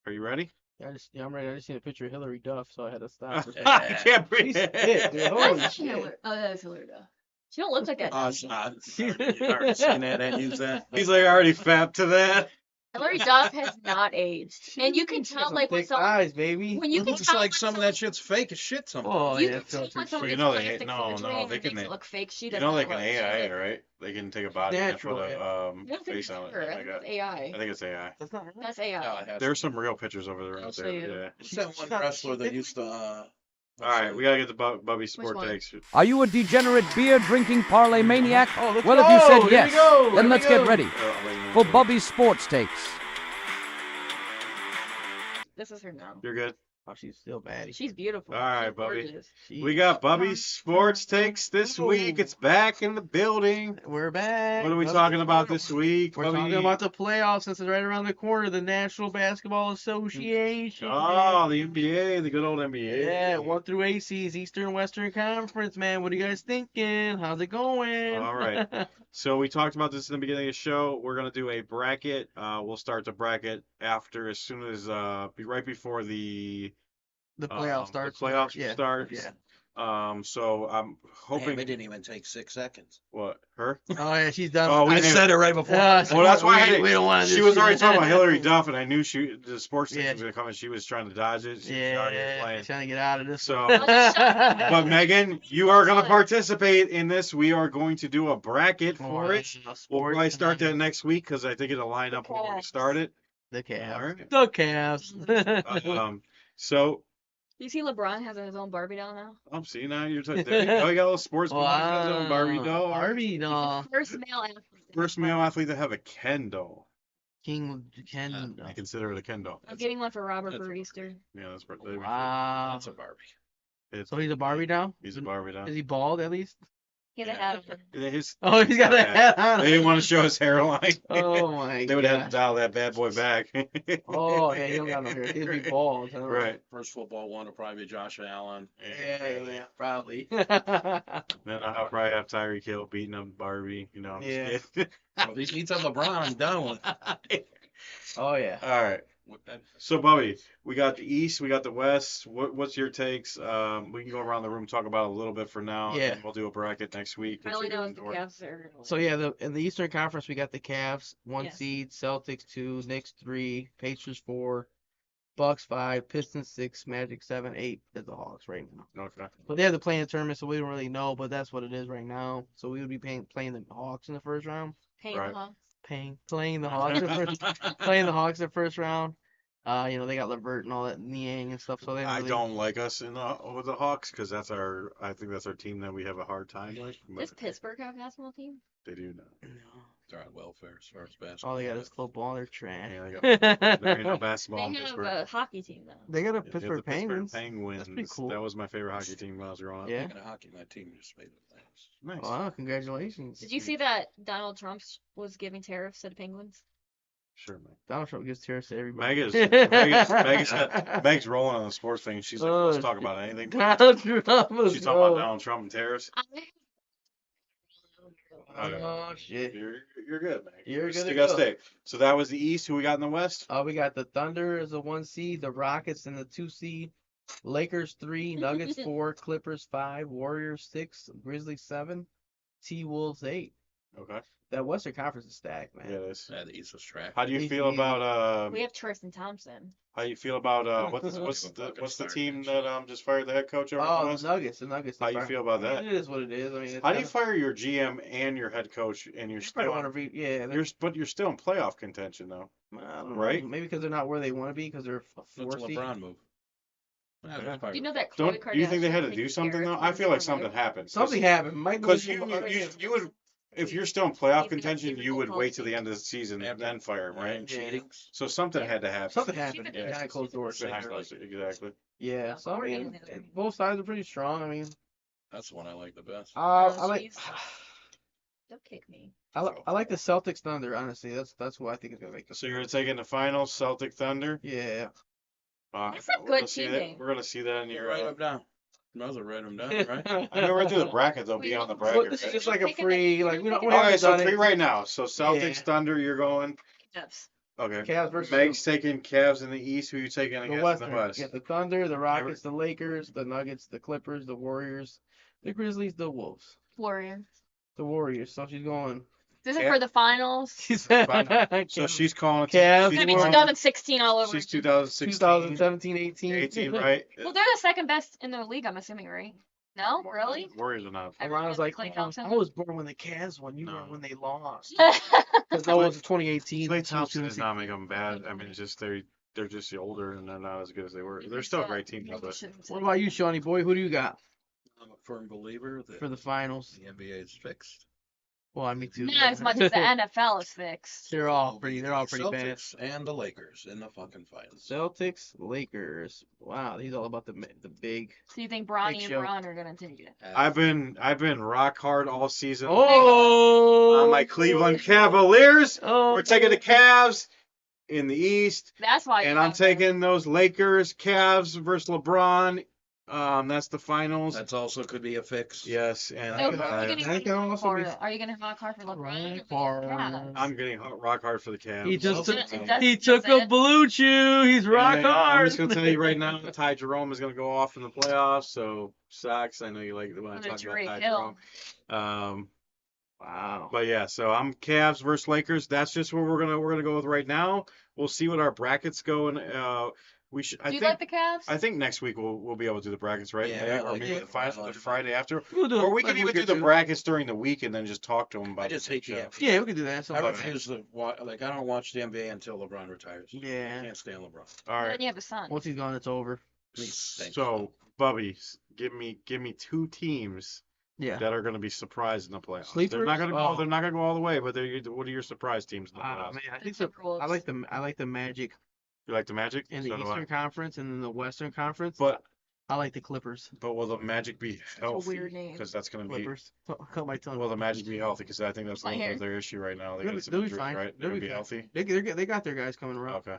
are you ready? Yeah, I'm ready. I just seen a picture of Hillary Duff, so I had to stop. I can't breathe. She's thick, dude. Holy That's shit. Hillary. Oh, that's Hillary Duff. She don't look like that. Oh, it's not. I already seen that and used that. He's like, I already fapped to that. Hillary Duff has not aged, and you can She tell got like when thick someone eyes, baby. when you It can looks tell like when some of that shit's fake as shit sometimes. Oh, You yeah, can tell when filtered. someone You gets know they plastic no, surgery no, and they it makes can- it look fake. She You does know they not can look. She AI, looks- right? They can take a body and put Natural, a I don't think face it's on it. her. Oh I my think God. it's AI. I think it's AI. That's not her. That's Yeah, AI. it has There's to some real pictures over there I'll out show there. you. Yeah. be. What's that She's one not- wrestler she's that used to? All right, we gotta get the Bubby sport one? takes. Are you a degenerate beer drinking parlay maniac? Oh, let's Well, if you go. said Here yes, we go. Here then we let's go. get ready for Bubby's sports takes. This is her now. You're good. Oh, she's still bad. She's beautiful. All right, She's Bubby. gorgeous. We got Bubby's sports takes this week. It's back in the building. We're back. What are we Bubby talking about Sports. this week? We're Bubby? talking about the playoffs since it's right around the corner. The National Basketball Association. Oh, the NBA, the good old NBA. Yeah, 1 through 8 seeds, Eastern Western Conference, man. What are you guys thinking? How's it going? All right. So we talked about this in the beginning of the show. We're gonna do a bracket. We'll start the bracket after, as soon as right before the the playoff starts. The playoffs Yeah. starts. Yeah. So I'm hoping. Damn, it didn't even take 6 seconds. What, her? Oh yeah, she's done. Oh, we I didn't- said it right before. Well, that's why I we don't want to. She was already talking about Hillary Duff, and I knew the sports team Yeah. was gonna come, and she was trying to dodge it. She was already Yeah, playing. trying to get out of this. So, but but Megan, you are gonna participate in this. We are going to do a bracket for it. We'll probably start that next week because I think it'll line up when we start it. The Cavs. All right. The Cavs. So, You see, LeBron has his own Barbie doll now. see now you're talking. There you go. You got a little sports. Wow. Barbie doll. Barbie doll. First male athlete. to First have male one. athlete to have a Ken doll. King Ken. I consider it a Ken doll. I'm getting one for Robert that's for a- Easter. Yeah, that's pretty. Wow. That's a Barbie. It's, So he's a Barbie doll? He's a Barbie doll. Is he bald at least? He has a hat on. Oh, he's got a hat on. They didn't want to show his hairline. Oh my They would have to gosh. dial that bad boy back. Oh yeah, he don't got no hair. He'd be bald. I don't know. Right. First football one will probably be Josh Allen. Yeah, probably. Then I'll probably have Tyreek Hill beating up Barbie. You know. I'm just Yeah. kidding. Well, if he beats up LeBron, I'm done with it. Oh yeah. All right. What that- So, Bubby, we got the East, we got the West. What's your takes? We can go around the room, talk about it a little bit for now. Yeah. And we'll do a bracket next week. I only know what the Cavs are. So yeah, in the Eastern Conference we got the Cavs, 1 Yeah. seed, Celtics 2, Knicks 3, Pacers 4, Bucks 5, Pistons 6, Magic 7, 8 is the Hawks right now. Okay. But they have to play in the tournament, so we don't really know. But that's what it is right now. So we would be playing the Hawks in the first round. Paying Right. the Hawks. Playing the Hawks playing the Hawks in the first round. They got Levert and all that Niang and stuff. So they I really, don't like us with the Hawks because I think that's our team that we have a hard time with. Does But Pittsburgh have a basketball team? they do not. They're on welfare as far as basketball. All they got is football. They're trash. Yeah, there ain't no basketball in They have Pittsburgh. a hockey team though. They got a Yeah, they have Pittsburgh the Penguins. Penguins. That's pretty cool. That was my favorite hockey team when I was growing up. Yeah. Speaking of hockey, my team just made the playoffs. Nice. Wow, congratulations. Did you see that Donald Trump was giving tariffs to the Penguins? Sure, man. Donald Trump gives tears to everybody. Meg's rolling on the sports thing. She's like, let's talk about anything. Donald Trump was She's talking about Donald Trump and tariffs. Oh shit. You're good, man. You're good to gotta go. stay. So that was the East. Who we got in the West? We got the Thunder as a 1 seed, the Rockets in the 2 seed, Lakers 3, Nuggets 4, Clippers 5, Warriors 6, Grizzlies 7, T-Wolves 8. Okay. That Western Conference is stacked, man. Yeah, it is. Yeah, the East was trash. How do you Easy, feel easy. about We have Tristan Thompson. how you feel about what's the team that just fired the head coach over in the Oh, West? the Nuggets. How you feel about that? It is what it is. I mean, it's How do you kinda- fire your GM and your head coach and you're they probably still want to yeah, but you're still in playoff contention though? I don't know, right? Maybe because they're not where they want to be because they're a That's a 4 seed. LeBron move. Yeah, that's Do you know probably- that Khloe Do you think they had to Kardashian do takes something though? tariffs I on feel like her something wife? happened. Something happened. Mike Because Mike- you would, if you're still in playoff He's gonna contention, keep you would it wait till close. the end of the season and then fire him, right? And Yeah. cheating. So something had to happen. Something happened She's behind a- closed doors. Behind closed- Exactly. Yeah, so I mean, According to- both sides are pretty strong. I mean, That's the one I like the best. I like she's- Don't kick me. I like the Celtics Thunder. Honestly, that's who I think is gonna make the. So you're taking the finals, Celtic Thunder. Yeah. That's a We're good gonna see team that. name. We're gonna see that in You your. write them down. Might as well write them down, right? I know right through the bracket though, We beyond the don't- bracket. Well, this is right? just like a free, like we don't. We Okay, haven't so done three it. right now. So Celtics Yeah. Thunder, you're going. Cavs. Okay. Cavs versus Meg's taking Cavs in the East. Who you taking the against in Western. the West? Yeah, the Thunder, the Rockets, the Lakers, the Nuggets, the Clippers, the Warriors, the Grizzlies, the Wolves, Warrior. the Warriors. So she's going. This is Yeah. for the finals. She's So she's calling. Cavs. It's She's gonna be calling- 2016 all over. She's again. 2016, 2017, 18. 18, right? Well, they're the second best in the league, I'm assuming, right? No, really? Warriors are not. Alana's like, Klay "Oh, Thompson? I was born when the Cavs won. You No. were when they lost. That's Because that was 2018. Klay Thompson does not make them bad. I mean, it's just they're just older and they're not as good as they were. They're still a great team though. But What about you, Shawnee boy? Who do you got I'm a firm believer that for the finals? the NBA is fixed. Well, me too. not as much as the NFL is fixed. They're all Will pretty. be They're all the pretty bad. Celtics and the Lakers in the fucking finals. Celtics, Lakers. Wow, he's all about the big. So you think Bronny Big and show. Braun are gonna take it? I've been rock hard all season Oh, on my Cleveland Cavaliers. Oh, We're taking the Cavs in the East, That's why. you and I'm have them. taking those Lakers, Cavs versus LeBron. That's the finals. That's also could be a fix. Yes, and So who I- are you that gonna can go also for? be- Are you gonna rock hard for LeBron? Rock or the hard. Cavs? I'm getting rock hard for the Cavs. He just took, That's- he took that's a it. blue chew. He's rock And hard. I'm just gonna tell you right now, Ty Jerome is gonna go off in the playoffs. So Sox, I know you like when I And talk then about Ty Drake Hill. Jerome. Wow. But yeah, so I'm Cavs versus Lakers. That's just what we're gonna go with right now. We'll see what our brackets go, and we should. Do you like the Cavs? I think next week we'll be able to do the brackets, right? Yeah, Meg? I or like maybe it. the final, I like the it. Friday after, We'll do or it we like can a even week do or the two. brackets during the week and then just talk to them about. I just the hate the show. NBA. Yeah, we can do that. I Something. refuse to watch. Like I don't watch the NBA until LeBron retires. I Yeah. can't stand LeBron. All And right. then you have the Sun. Once he's gone, it's over. Thanks. So, Bubby, give me two teams Yeah. that are going to be surprised in the playoffs. They're Sleepers? not going to go. Oh. They're not going to go all the way, but what are your surprise teams in the Ah playoffs? man, I The think so. Timberwolves. I like the Magic You like the Magic? in the So do I. Eastern Conference and then the Western Conference. But I like the Clippers. But will the Magic be healthy? weird name. Because that's going to be. Clippers. Cut my tongue. Will the Magic be healthy? Because I think that's a My little bit hair. of their issue right now. They They'll got be- some they'll be injuries, fine. right? They'll They're going be to be fine. healthy. They got their guys coming around. Okay.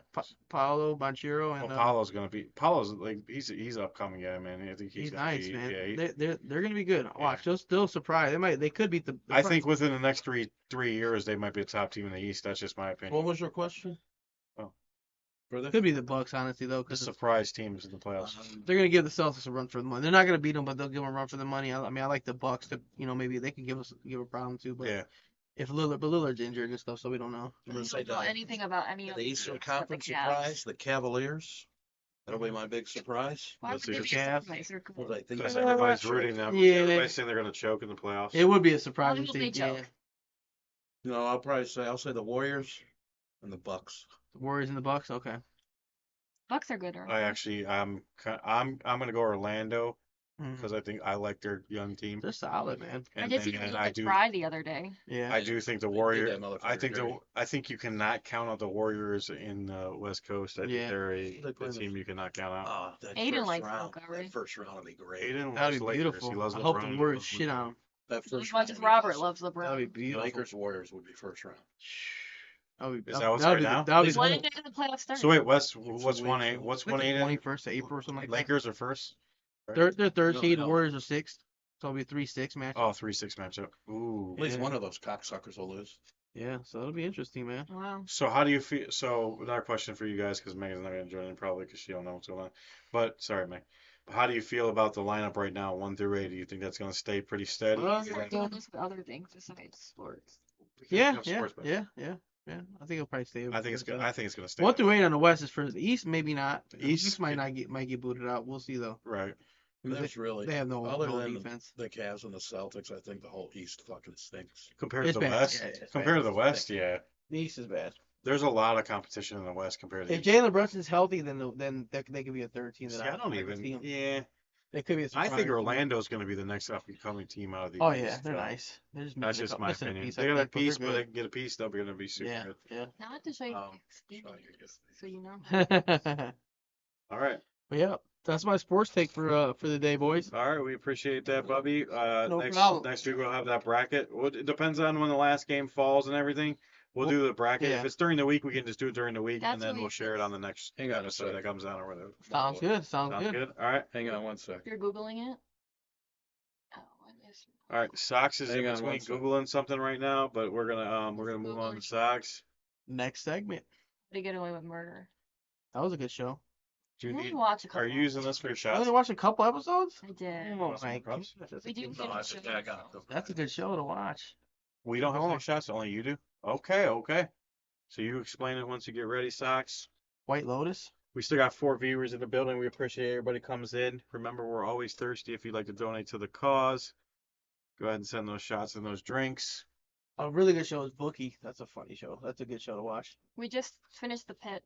Paolo, Banchero, and Well, Paulo's going to be. Paulo's like he's upcoming guy, man. I think he's gonna nice, be, man. Yeah, They're gonna be good. Watch, they'll still surprise. They could beat the I think within the next three years they might be a top team in the East. That's just my opinion. What was your question? Oh. Further? could be the Bucks, honestly, though, The because surprise teams in the playoffs. they're gonna give the Celtics a run for the money. They're not gonna beat them, but they'll give them a run for the money. I mean, I like the Bucks. To, maybe they can give a problem too. But Yeah. if Lillard's injured and stuff, so we don't know. I'm gonna I say don't know the, anything about any of the these Eastern teams except the Conference Cavs. surprise, the Cavaliers. That'll be my big surprise. Why Let's would see they the be a Cavs. surprise? They're cool. Because I think Because they're everybody's actually- rooting them. Yeah, Everybody's saying they're going to choke in the playoffs. It would be a surprise. Well, they if they- choke. No, I'll say the Warriors and the Bucks. The Warriors and the Bucks. Okay. Bucks are good, aren't I they? actually, I'm going to go Orlando Mhm. because I think I like their young team. They're solid, man. I And did see then them I do, try the other day. Yeah. I do think the They did Warriors. that motherfucker I think you cannot count out the Warriors in the West Coast. I think Yeah. they're They a play the- team you cannot count out. That Aiden first likes round, Luka, right? that first round will be great. Aiden loves That'd be Lakers. beautiful. He loves I hope LeBron. the Warriors shit on them. That As first much round as would be Robert awesome. loves LeBron. That'd be beautiful. Lakers Warriors would be first round. That'd be, Is that what's that'd right be now? That'd be When the did the playoffs start? So wait, what's It's a 1-8? week. What's like the 1-8 in? 21st of April or something like that. Lakers are first. They're third No, seed. no. Warriors are sixth. So it'll be 3-6 match. Oh, 3-6 matchup. Ooh. At least Yeah. one of those cocksuckers will lose. Yeah, so it'll be interesting, man. Wow. So how do you feel? So another question for you guys, because Megan's not going to join in probably because she don't know what's going on. But sorry, Meg. But how do you feel about the lineup right now, 1 through 8? Do you think that's going to stay pretty steady? Well, You We're think- doing this with other things besides sports. we can Yeah, have yeah, sports bet. yeah. I think it'll probably stay. I think it's good. I think it's going to stay. 1 through 8 on the West is for the East, maybe not. The The East East might could- not get booted out. We'll see though. Right. And there's really, They have no other no than defense. the Cavs and the Celtics, I think the whole East fucking stinks. Compared to It's the bad. West. Yeah, it's Compared bad. to the West, yeah. The East is bad. There's a lot of competition in the West compared to If the East. Jalen Brunson's healthy, then they could be a third team. See, That I don't can even. see 'em. Yeah. They could be a I surprise think team. Orlando's going to be the next up and coming team out of the Oh East. yeah, they're nice. They're just That's missing a just couple- my missing a opinion. piece, They I got a think, but piece, they're but they good. can get a piece. They're going to be super Yeah, good. yeah. Not to show you Um, so you know. All right. But yeah, that's my sports take for the day, boys. All right. We appreciate that, Bubby. No Next problem. next week we'll have that bracket. Well, it depends on when the last game falls and everything. We'll do the bracket. yeah. If it's during the week, we can just do it during the week, That's and then what we'll we share it did. on the next Hang on a episode second. that comes out or whatever. Sounds good. Sounds Sounds good. good. All right. Hang on one sec. You're googling it. Oh, what is? All right. Sox is Hang in on between one sec. googling something right now, but we're gonna move on to Sox. Next segment. To get away with murder. That was a good show. Do you I only need? watch a Are couple. you using this for your I shots? only watched a couple episodes. I did. Oh Want some my cups? gosh, that's a We do good- get No, a I show. think I got them. That's a good show to watch. We don't have Hold to on. take shots. Only you do. Okay. Okay. So you explain it once you get ready, Sox. White Lotus. We still got 4 viewers in the building. We appreciate everybody comes in. Remember, we're always thirsty. If you'd like to donate to the cause, go ahead and send those shots and those drinks. A really good show is Bookie. That's a funny show. That's a good show to watch. We just finished The Pit.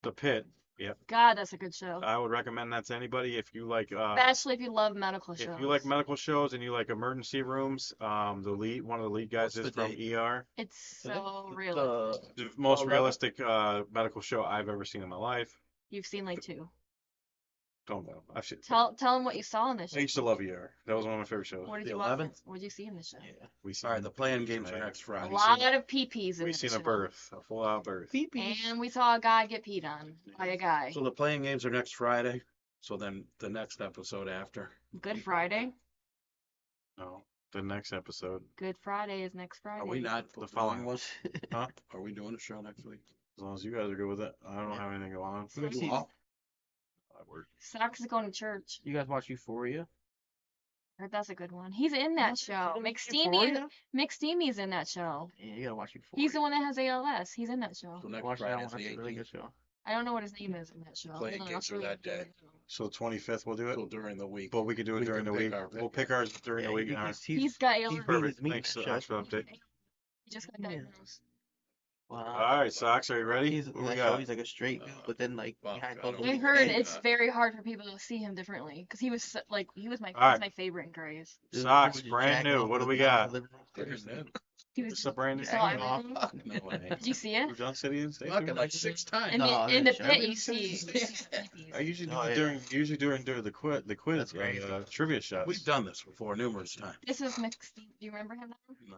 The Pit. Yep. God, that's a good show. I would recommend that to anybody if you like. Especially if you love medical shows. If you like medical shows and you like emergency rooms, one of the lead guys What's is the from date? ER. It's so real. The most 11. realistic medical show I've ever seen in my life. You've seen like 2. Don't know. I've seen. Tell them what you saw in this I show. used to love ER. That was one of my favorite shows. What did The you watch? 11th? What did you see in this show? Yeah. We All right, the playing games are man. next A Friday. lot of peepees in We this seen show. a birth, a full out birth. And we saw a guy get peed on by a guy. So the playing games are next Friday. So then the next episode after. Good Friday. No, the next episode. Good Friday is next Friday. Are we not The following one? Huh? Are we doing a show next week? As long as you guys are good with it. I don't have anything going on. We're gonna see- Well, I work. Sox is going to church. You guys watch Euphoria? Heard that's a good one. He's in that show. Euphoria? McSteamy's in that show. Yeah, you gotta watch Euphoria. He's the one that has ALS. He's in that show. So next Watch that Friday one. is That's the a really 18th. good show. I don't know what his name is in that show. Playing Hold on, games I'll are show that you. day. So the 25th we'll do it. So during the week. But we could do it We during can the pick week. our We'll pick. pick ours during the week. he- All right. He's got he's ALS. being Perfect. his meat Thanks in for that the show. update. He just got Yeah. diagnosed. Wow. All right, Sox, are you ready? He's What in we that show. got? He's like a straight dude, but then like Fuck, behind I closed don't I doors, heard he's it's that. very hard for people to see him differently because he was he was my All right. he's my favorite in Grays. just- Sox, he was just brand jacking new. off What do with we the guy in got? the living room. There's that. He was. It's a brand new You saw thing. everything? Fuck no way. Did you see it? We've done city and state. Fucking like 6 times. No, In the yeah, pit, sure. you see. I usually do Oh, yeah. during the quiz That's crazy. trivia shots. We've done this before numerous times. This is McSteen. Do you remember him? No.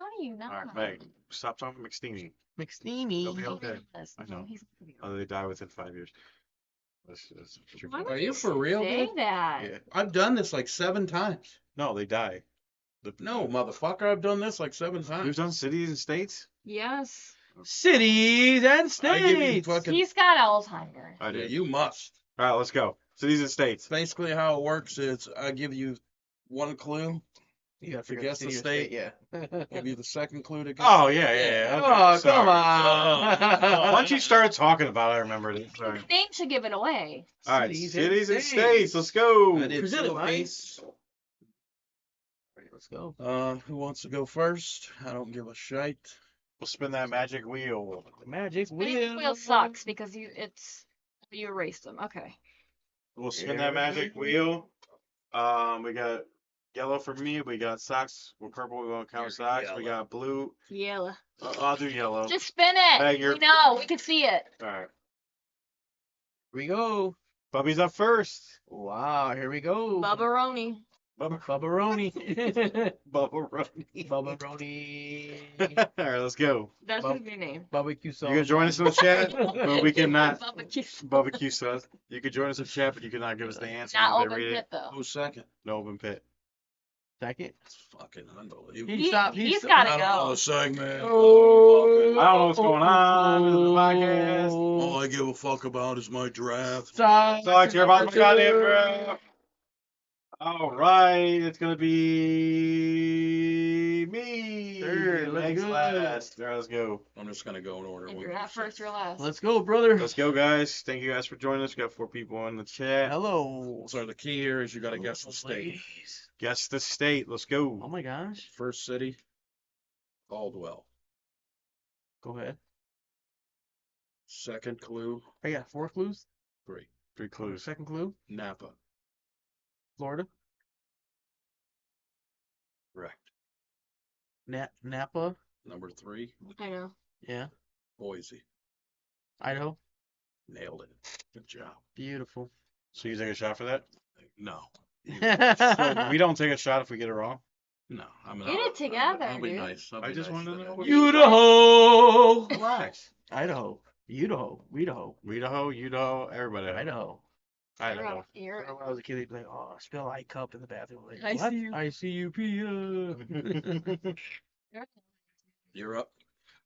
How do you know? All right, Meg, stop talking McSteamy. McSteamy. They'll be okay. I I know. He's Oh, they die within 5 years. That's true. Why Are would you for real, say dude? that? Yeah. I've done this like 7 times. No, they die. No, motherfucker, I've done this like 7 We've times. done cities and states. Yes. Cities and I give you states. fucking. He's got Alzheimer's. I Yeah, did. you must. All right, let's go. Cities and states. Basically, how it works is I give you 1 clue, You gotta To figure out guess the city or state. Yeah. give you the 2nd clue to guess. Oh yeah, yeah. Okay, Oh, sorry. come on. Once you started talking about it, I remembered it. Sorry. The name should give it away. All right, Cities cities and and states. Let's go. I did Present it, Philippines. Let's go. Who wants to go first? I don't give a shite. We'll spin that magic wheel. The magic Wheel, wheel sucks because you erased them. Okay. We'll spin that magic wheel. We got yellow for me. We got socks. We're purple. We're going to count You're socks. We yellow. got blue. Yellow. I'll do yellow. Just spin it. Meg, you're- We know. We can see it. All right. Here we go. Bubby's up first. Wow, here we go. Bubbaroni. Bubbaroni. Bubba Runny. Bubbaroni. All right, let's go. That Bub- should be your name. Barbecue sauce. You can join us in the chat, but we cannot. Barbecue. Barbecue sauce. You could join us in chat, but you cannot give us the answer. Not when open they read pit it. though. Who's second? No open pit. Second. That's fucking unbelievable. He stopped. He's I gotta don't know go. the segment. Oh. I don't know what's going on in the podcast. All I give a fuck about is my draft. Stop. So I care about my goddamn draft. All right, it's gonna be me. Third, let's Next go. last. All right, let's go. I'm just gonna go in order. If with you're you. not first, you're last. Let's go, brother. Let's go, guys. Thank you guys for joining us. We got 4 people in the chat. Hello. So the key here is you gotta guess the state. Ladies. Guess the state. Let's Oh go. my gosh. First city, Caldwell. Go ahead. Second clue, I got 4 clues. 3. 3 clues. Second clue. Napa. Florida. Correct. Napa. Number 3, I know. Yeah. Boise. Idaho. Nailed it. Good job. Beautiful. So you take a shot for that? No. So we don't take a shot if we get it wrong. No. I'm Get it together, I'll be dude. nice. I'll I be just nice wanted to today. know what- Idaho. Relax. Idaho. Idaho. Idaho. Idaho, Idaho, everybody. Idaho. Idaho. You're When I was a kid, they'd be like, "Oh, spill I cup in the bathroom." Like, I what? see you. I see you, Pia. You're up.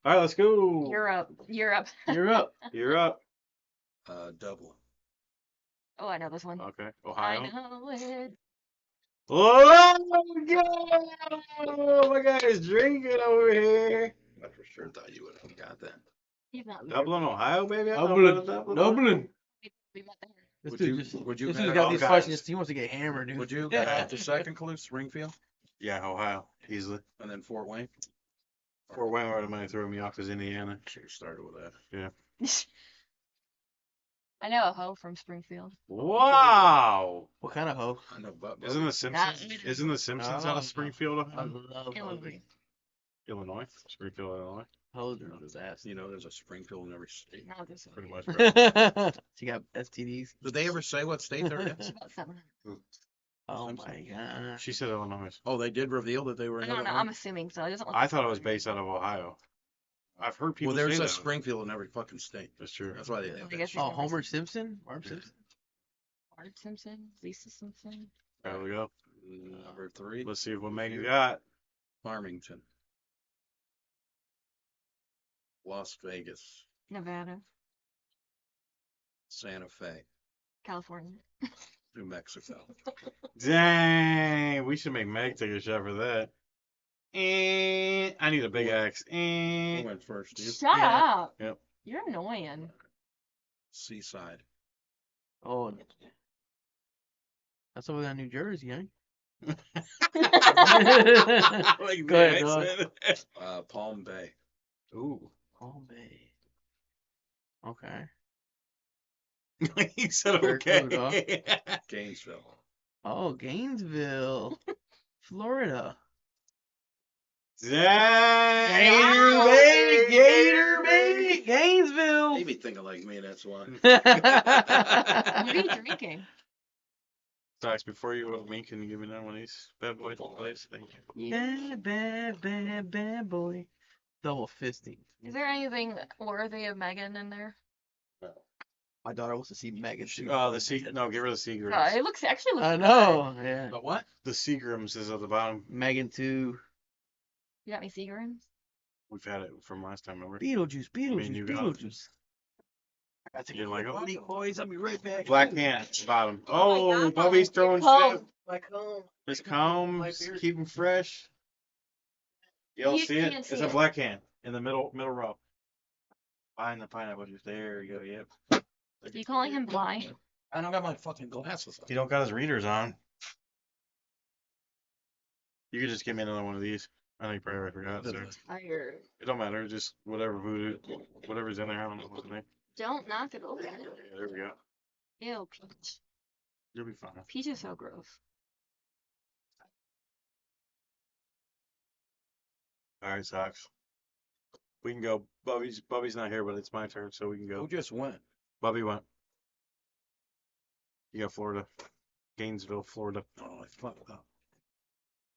All right, let's go. Europe. Europe. You're up. You're up. Dublin. Oh, I know this one. Okay. I Ohio. know it. Oh my God, is drinking over here. I for sure thought you would have got that. He's not Dublin, Ohio, baby. I know Dublin. about Dublin. We met there. This Would dude you- just, would you this have- dude's got oh, these guys. questions. He wants to get hammered, dude. Would you have the second clue, Springfield, Yeah, Ohio, easily. and then Fort Wayne? Fort Wayne already might throw me off because Indiana. Should have started with that. I know a hoe from Springfield. Wow. What kind of hoe? I know, but Isn't the Simpsons? Not- Isn't the Simpsons out No. of Springfield, I Ohio? love Illinois. Illinois? Springfield, Illinois. hoes are his ass. you know, there's a Springfield in every state. Not this Pretty one. much. Bro. She got STDs. Did they ever say what state they're in? It's about 700. Oh Simpsons. my gosh. She said Illinois. Oh, they did reveal that they were I in don't know. Illinois? I'm assuming so. It doesn't look I like thought it was 700. based out of Ohio. I've heard people Well, there's say a that. Springfield in every fucking state. That's true. That's why they I did guess that. Oh, Homer Simpson? Mark Simpson? Bart Simpson, Lisa Simpson. There we go. Number 3, Let's see what Megan got. Farmington. Las Vegas. Nevada, Santa Fe. California. New Mexico. Dang, we should make Meg take a shot for that. I need a big axe. Who went first? You? Shut Yeah. up. Yep. You're annoying. Seaside. Oh. That's over there in New Jersey, eh? Like Go ahead, the accent. Palm Bay. Ooh. Palm Bay. Okay. He said Very okay. cool, dog. Gainesville. Oh, Gainesville, Florida. Dang. Gator bait, Gator bait, Gainesville. Maybe thinking like me, that's why. What are you drinking? Stocks, before you vote me, can you give me another one of these bad boys, please? Thank you. Bad boy. Double fisting. Is there anything worthy of Megan in there? My daughter wants to see Megan. No, get rid of the Seagrams. It actually looks I good. know. Yeah. But what? The Seagrams is at the bottom. Megan 2. You got me Seagrams? We've had it from last time, remember? Beetlejuice, mean, you got it. Beetlejuice. I got to You didn't like 'em? Buddy, boys. I'll be right back. Black can at the bottom. Oh my Oh, God. Bubby's throwing Comb. shit. My comb. His My combs, beard. keep them fresh. You don't You see it? can't It's see a it. black can in the middle row. Behind the pineapple juice. There you go. Yep. You calling him blind? I don't got my fucking glasses on. He don't got his readers on. You could just give me another one of these. I know you probably already forgot. So Tired. it don't matter. Just whatever voodoo, whatever's in there. I don't know what's in there. Don't knock it open. Yeah, there we go. Ew, Peach. You'll be fine. Peach is so gross. All right, Sox. We can go. Bubby's not here, but it's my turn, so we can go. Who just went? Bubby went. You got Florida. Gainesville, Florida. Oh, I fucked up.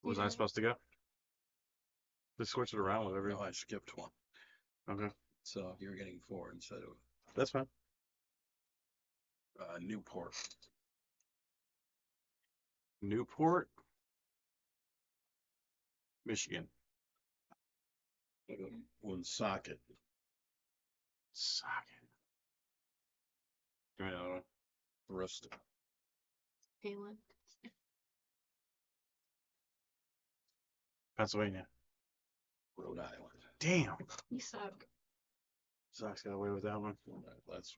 Was I supposed to go? Just switch it around, whatever. No, I skipped one. Okay. So you're getting 4 instead of That's fine. Newport. Newport, Michigan. Woonsocket. Socket. Give me another one. Bristol. Galen. Pennsylvania. Rhode Island. Damn. You suck. Sox got away with that one. That's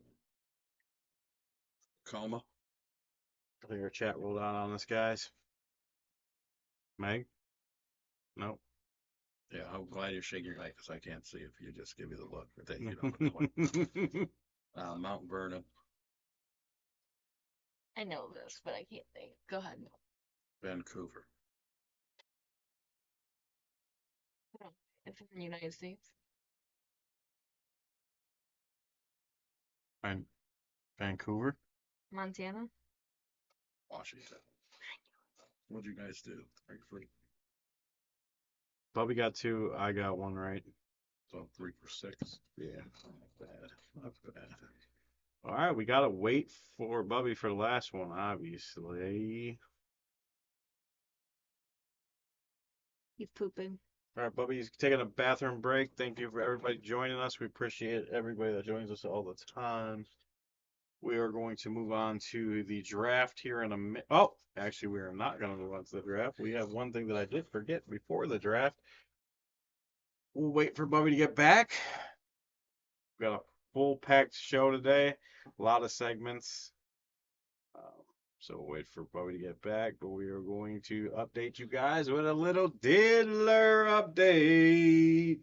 Coma. I think our chat rolled out on this, guys. Meg? Nope. Yeah, I'm glad you're shaking your head because I can't see if you just give me the look. Or you don't know what. Mount Vernon. I know this, but I can't think. Go ahead. Vancouver. It's in the United States. And Vancouver. Montana. Washington. What'd you guys do? 3 Bubby got 2. I got 1 right. So 3 for 6. Yeah. Not bad. Not bad. All right, we gotta wait for Bubby for the last one, obviously. He's pooping. All right, Bubby's taking a bathroom break. Thank you for everybody joining us. We appreciate everybody that joins us all the time. We are going to move on to the draft here in a minute. Oh, actually, we are not going to move on to the draft. We have one thing that I did forget before the draft. We'll wait for Bubby to get back. We got a full packed show today. A lot of segments. So we'll wait for Bubby to get back, but we are going to update you guys with a little diddler update.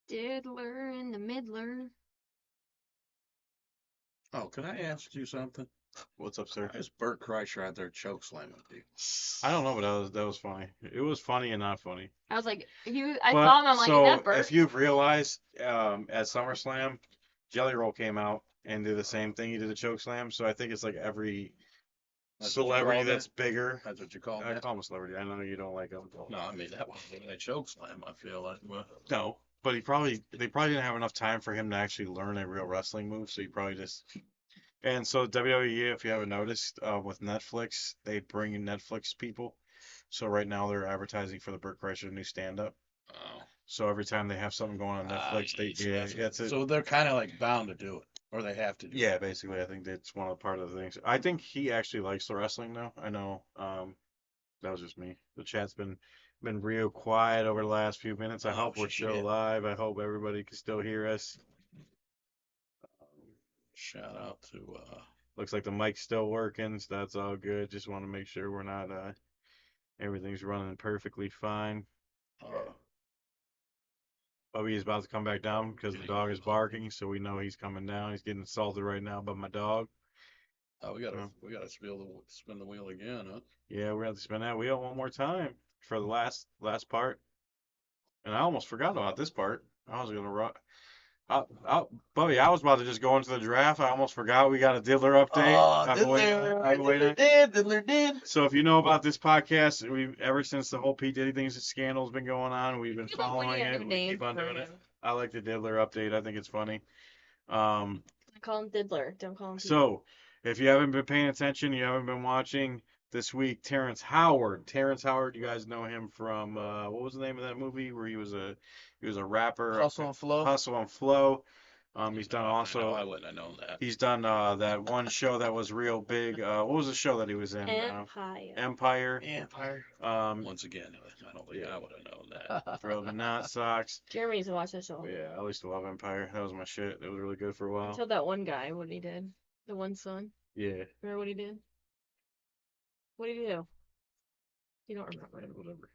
Diddler and the Middler. Oh, can I ask you something? What's up, sir? Why is Bert Kreischer out there choke slamming people? I don't know, but that was funny. It was funny and not funny. I was like, I But, saw him. I'm like, so never. if you've realized, at SummerSlam, Jelly Roll came out and did the same thing. He did a choke slam. So I think it's like every That's what you celebrity call that's that? bigger. That's what you call I that? call him a celebrity. I know you don't like him. No, I mean that wasn't a choke slam. I feel like. Well, No, but they probably didn't have enough time for him to actually learn a real wrestling move. So he probably just. And so WWE, if you haven't noticed, with Netflix, they bring in Netflix people. So right now they're advertising for the Burt Kreischer new stand-up. oh. So every time they have something going on Netflix, that's it. So they're kind of like bound to do it, or they have to do it. Yeah, basically, I think that's one of the part of the things. I think he actually likes the wrestling though. I know. That was just me. The chat's been real quiet over the last few minutes. I Oh, hope we're still shit. live. I hope everybody can still hear us. Shout out to Looks like the mic's still working, so that's all good. Just want to make sure we're not everything's running perfectly fine. Bubby is about to come back down because the dog is barking, so we know he's coming down. He's getting assaulted right now by my dog. oh, we gotta spin the wheel again, huh? Yeah, we're gonna have to spin that wheel one more time for the last part. And I almost forgot about this part. I was gonna run. Bubby, I was about to just go into the draft. I almost forgot we got a Diddler update. I've been waiting. Diddler did. So if you know about this podcast, we ever since the whole P Diddy thing's scandal's been going on, we've been Feel like we following need a it. new We name keep on for doing it. him. I like the Diddler update. I think it's funny. Um, I call him Diddler. Don't call him. so if you haven't been paying attention, you haven't been watching this week, Terrence Howard. Terrence Howard, you guys know him from what was the name of that movie where he was a rapper? Hustle and Flow. Hustle and Flow. He's done I also. wouldn't have known that. He's done that one show that was real big. What was the show that he was in? Empire. Empire. Empire. Once again, I don't think I would have known that. Throw the knot socks. Jeremy used to watch that show. Yeah, I used to love Empire. That was my shit. It was really good for a I while. told that one guy what he did. The one son. Yeah. Remember what he did? What did he do? You don't remember. Whatever.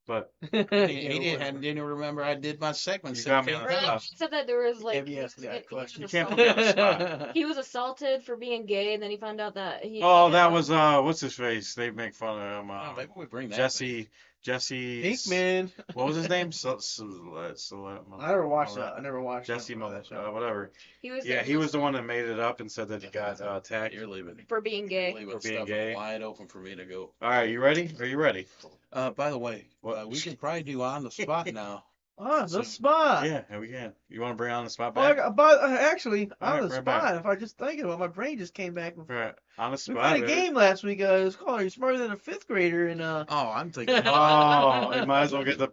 But He didn't remember I did my segment. You got me on the Really? spot. He said that there was like If he asked me that he was question. You can't put me on the spot. he was assaulted for being gay, and then he found out that he. Oh, that was what's his face? They make fun of him. Oh, maybe we bring that. Jesse. Pinkman. What was his name? I never watched that. I never watched Jesse that show. whatever. He was. Yeah, he was the one that made it up and said that he got attacked. You're leaving. for being gay. Leaving For being stuff gay. wide open for me to go. All right, you ready? Are you ready? By the way, What? we can probably do on the spot now. Oh, the So- spot. Yeah, we can. You want to bring on the spot Oh, I back? got, but actually, All on right, the right spot, back. if I just thinking about it, my brain just came back. Right, on the We spot. played a baby. game last week. It was called "Are You Smarter Than a Fifth Grader?" And Oh, I'm thinking. Oh, you might as well get the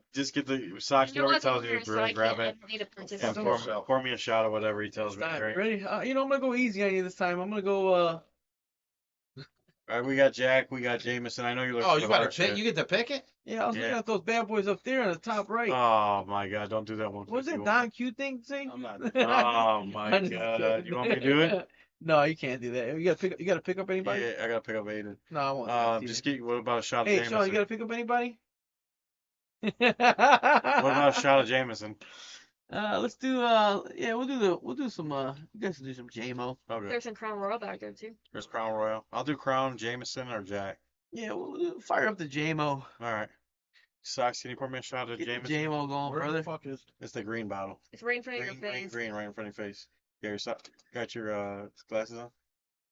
socks. You know Whatever he what's tells you here, to so bring, I grab can't. it, I don't need to and participate. pour me a shot or whatever he tells me. Right? ready? I'm gonna go easy on you this time. I'm gonna go. All right, we got Jack, we got Jameson. I know you're looking. Oh, for you the got to hard pick. shit. You get to pick it. Yeah, I was looking Yeah. at those bad boys up there on the top right. Oh my God! Don't do that one. What was that Don Q thing? I'm not. Oh my I'm just God! kidding. You want me to do it? No, you can't do that. You gotta pick up anybody. Yeah, I gotta pick up Aiden. No, I won't. Just get. What about a shot of Hey, Jameson? Sean, you gotta pick up anybody. What about a shot of Jameson? Let's do we'll do some you guys can do some JMO. Okay. There's some Crown Royal back there too. There's Crown Royal. I'll do Crown, Jameson, or Jack. Yeah, we'll fire up the JMO. All right. Socks, can you pour me a shot of Get the Jameson? JMO going, Where brother. the fuck is? It's the green bottle. It's right in front of your Green, face. right in front of your face. Got your glasses on?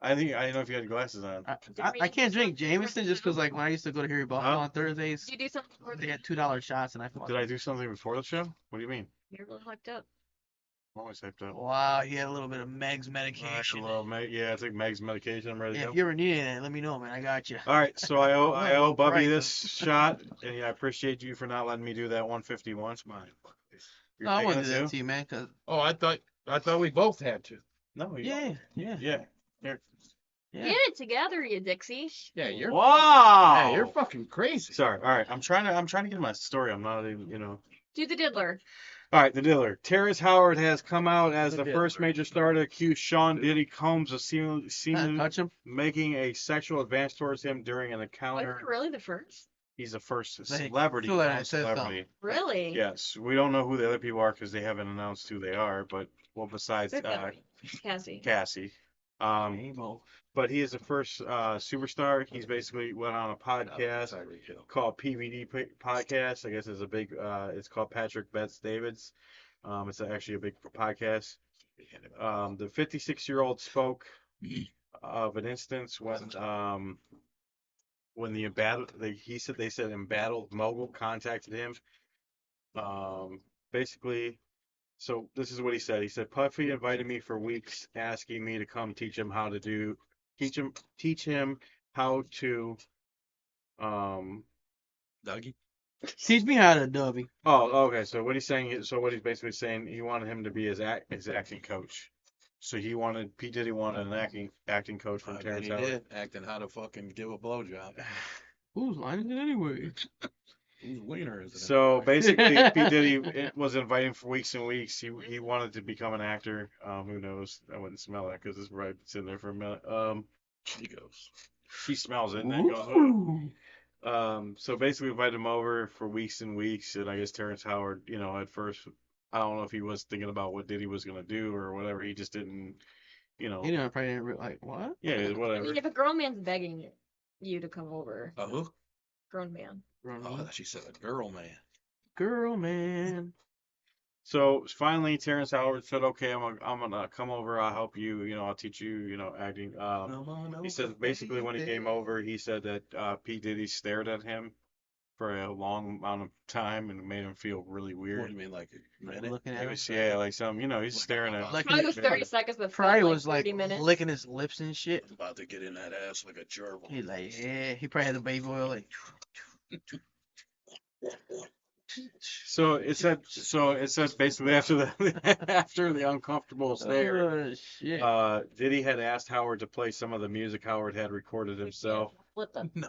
I didn't know if you had glasses on. I can't drink Jameson just because like when I used to go to Harry Buffalo on Thursdays, Did you do something for they the? had $2 shots and I fucking. Did I do something before the show? What do you mean? You're a little hyped up. I'm always hyped up. Wow, he had a little bit of Meg's All right, medication. well, yeah, I took Meg's medication. I'm ready Yeah, to if go. you ever need anything, let me know, man. I got you. All right, so I owe Bubby Right. this shot, and yeah, I appreciate you for not letting me do that 151. It's mine. You're No, I taking want it to do that too? to you, man. Cause Oh, I thought we both had to. No, you yeah. yeah. Here. Yeah. Get it together, you Dixie. Yeah, you're. Wow. Yeah, you're fucking crazy. Sorry. All right, I'm trying to get my story. I'm not even. Do the diddler. All right, the Diddler. Terrence Howard has come out as The the first Diddler. major star to accuse Sean Diddy Combs of seemingly Touch him. making a sexual advance towards him during an Was encounter. it really the first? He's the first Like, celebrity. feel like I known said celebrity. Really? Yes, we don't know who the other people are because they haven't announced who they are. But well, besides Good memory. Cassie. Cassie, but he is the first superstar. He's basically went on a podcast called PVD Podcast. I guess it's a big. It's called Patrick Betts Davids. It's actually a big podcast. The 56-year-old spoke of an instance when the they said embattled mogul contacted him. Basically, so this is what he said. He said Puffy invited me for weeks, asking me to come teach him how to Dougie. Teach me how to dubby. Oh, okay. So what he's basically saying, he wanted him to be his acting coach. So P Diddy wanted an acting coach from I bet Terrence he Howard. did, acting how to fucking give a blowjob. Whose line is it anyway? Whose wiener is it? So basically, P Diddy was inviting for weeks and weeks. He wanted to become an actor. Who knows? I wouldn't smell that because it's right sitting there for a minute. She goes. She smells it and then goes. Ooh. So basically invited him over for weeks and weeks, and I guess Terrence Howard, at first, I don't know if he was thinking about what Diddy was gonna do or whatever. He just didn't, Probably didn't like what? yeah, I whatever. mean, if a grown man's begging you to come over, Who? grown man. Oh, I thought she said a girl, man. girl, man. So finally, Terrence Howard said, "Okay, I'm gonna come over. I'll help you. I'll teach you. Acting." He said basically when he came over, he said that P Diddy stared at him for a long amount of time and it made him feel really What do weird. you mean, like a minute? Looking He at him. was like some, he's staring at. Like Probably was 30 minute. seconds, but Probably felt like was like 30 minutes. licking his lips and shit. I'm about to get in that ass like a gerbil. He like, yeah. He probably had the baby oil like. So it said basically after the after the uncomfortable stare, Oh shit. Diddy had asked Howard to play some of the music Howard had recorded himself. Flip them. No.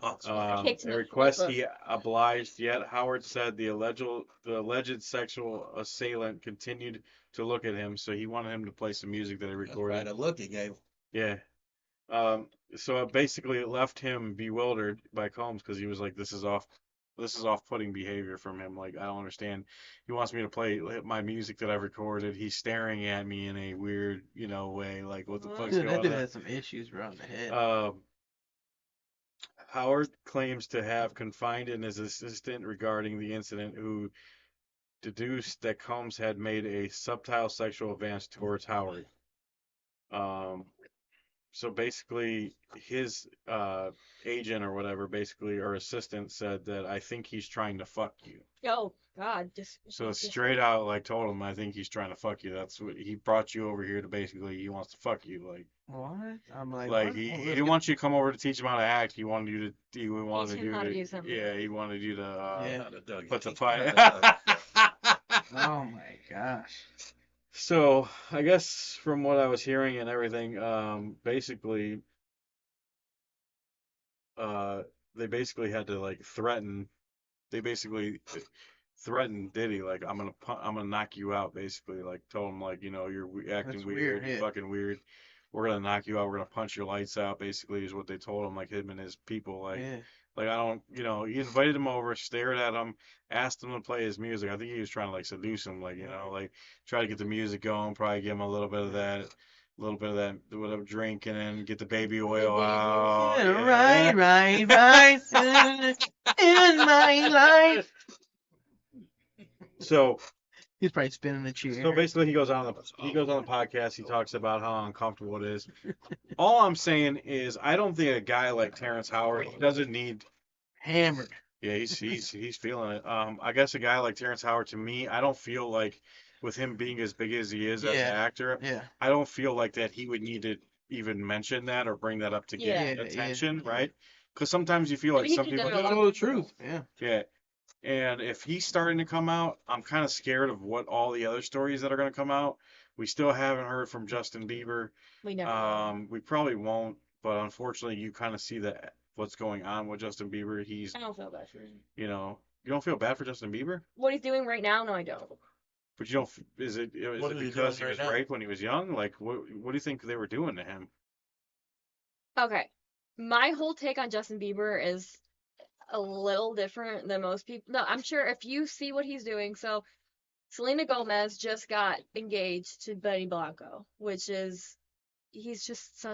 Kicked A him. request he obliged, yet Howard said the alleged sexual assailant continued to look at him, so he wanted him to play some music that he Right, recorded. a look he gave. Yeah. So it basically left him bewildered by Combs because he was like, this is off-putting behavior from him. Like, I don't understand. He wants me to play my music that I've recorded. He's staring at me in a weird, way. Like, what the fuck's Dude, that going dude on? had some issues around the head. Howard claims to have confided in his assistant regarding the incident, who deduced that Combs had made a subtle sexual advance towards Howard. So basically, his agent or whatever, or assistant, said that I think he's trying to fuck you. Oh God, just So straight out, like, told him, I think he's trying to fuck you. That's what he brought you over here to basically. He wants to fuck you, like. What? I'm like, Like what? he Oh, didn't want you to come over to teach him how to act. He wanted you to. He wanted him you how to to. do something. Yeah, he wanted you to. Yeah. Not a Dougie. Put the Not pipe. a Dougie. Oh my gosh. So I guess from what I was hearing and everything, basically, they basically had to like threaten. They basically threatened Diddy, like I'm gonna knock you out. Basically, like told him like you're acting That's weird, weird, yeah. fucking weird. We're gonna knock you out. We're gonna punch your lights out. Basically, is what they told him, like him and his people, like. Yeah. Like I don't, he invited him over, stared at him, asked him to play his music. I think he was trying to like seduce him, like like try to get the music going, probably give him a little bit of that, whatever drink, and then get the baby oil out. Yeah, right in my life. So He's probably spinning the chair. So basically, he goes on the podcast. He talks about how uncomfortable it is. All I'm saying is, I don't think a guy like Terrence Howard doesn't need. Hammered. Yeah, he's feeling it. I guess a guy like Terrence Howard, to me, I don't feel like with him being as big as he is as an actor, Yeah. I don't feel like that he would need to even mention that or bring that up to get Yeah. attention, right? Because sometimes you feel like Maybe some he did people it a lot. Tell the truth. Yeah. yeah. And if he's starting to come out, I'm kind of scared of what all the other stories that are going to come out. We still haven't heard from Justin Bieber. We never. We probably won't, but unfortunately, you kind of see that what's going on with Justin Bieber. He's, I don't feel bad for him. you don't feel bad for Justin Bieber, What he's doing right now? No, I don't. but you don't. Is it What is he because he doing was right now? raped when he was young? Like, what do you think they were doing to him? Okay. My whole take on Justin Bieber is a little different than most people. No, I'm sure if you see what he's doing. So, Selena Gomez just got engaged to Benny Blanco, which is, he's just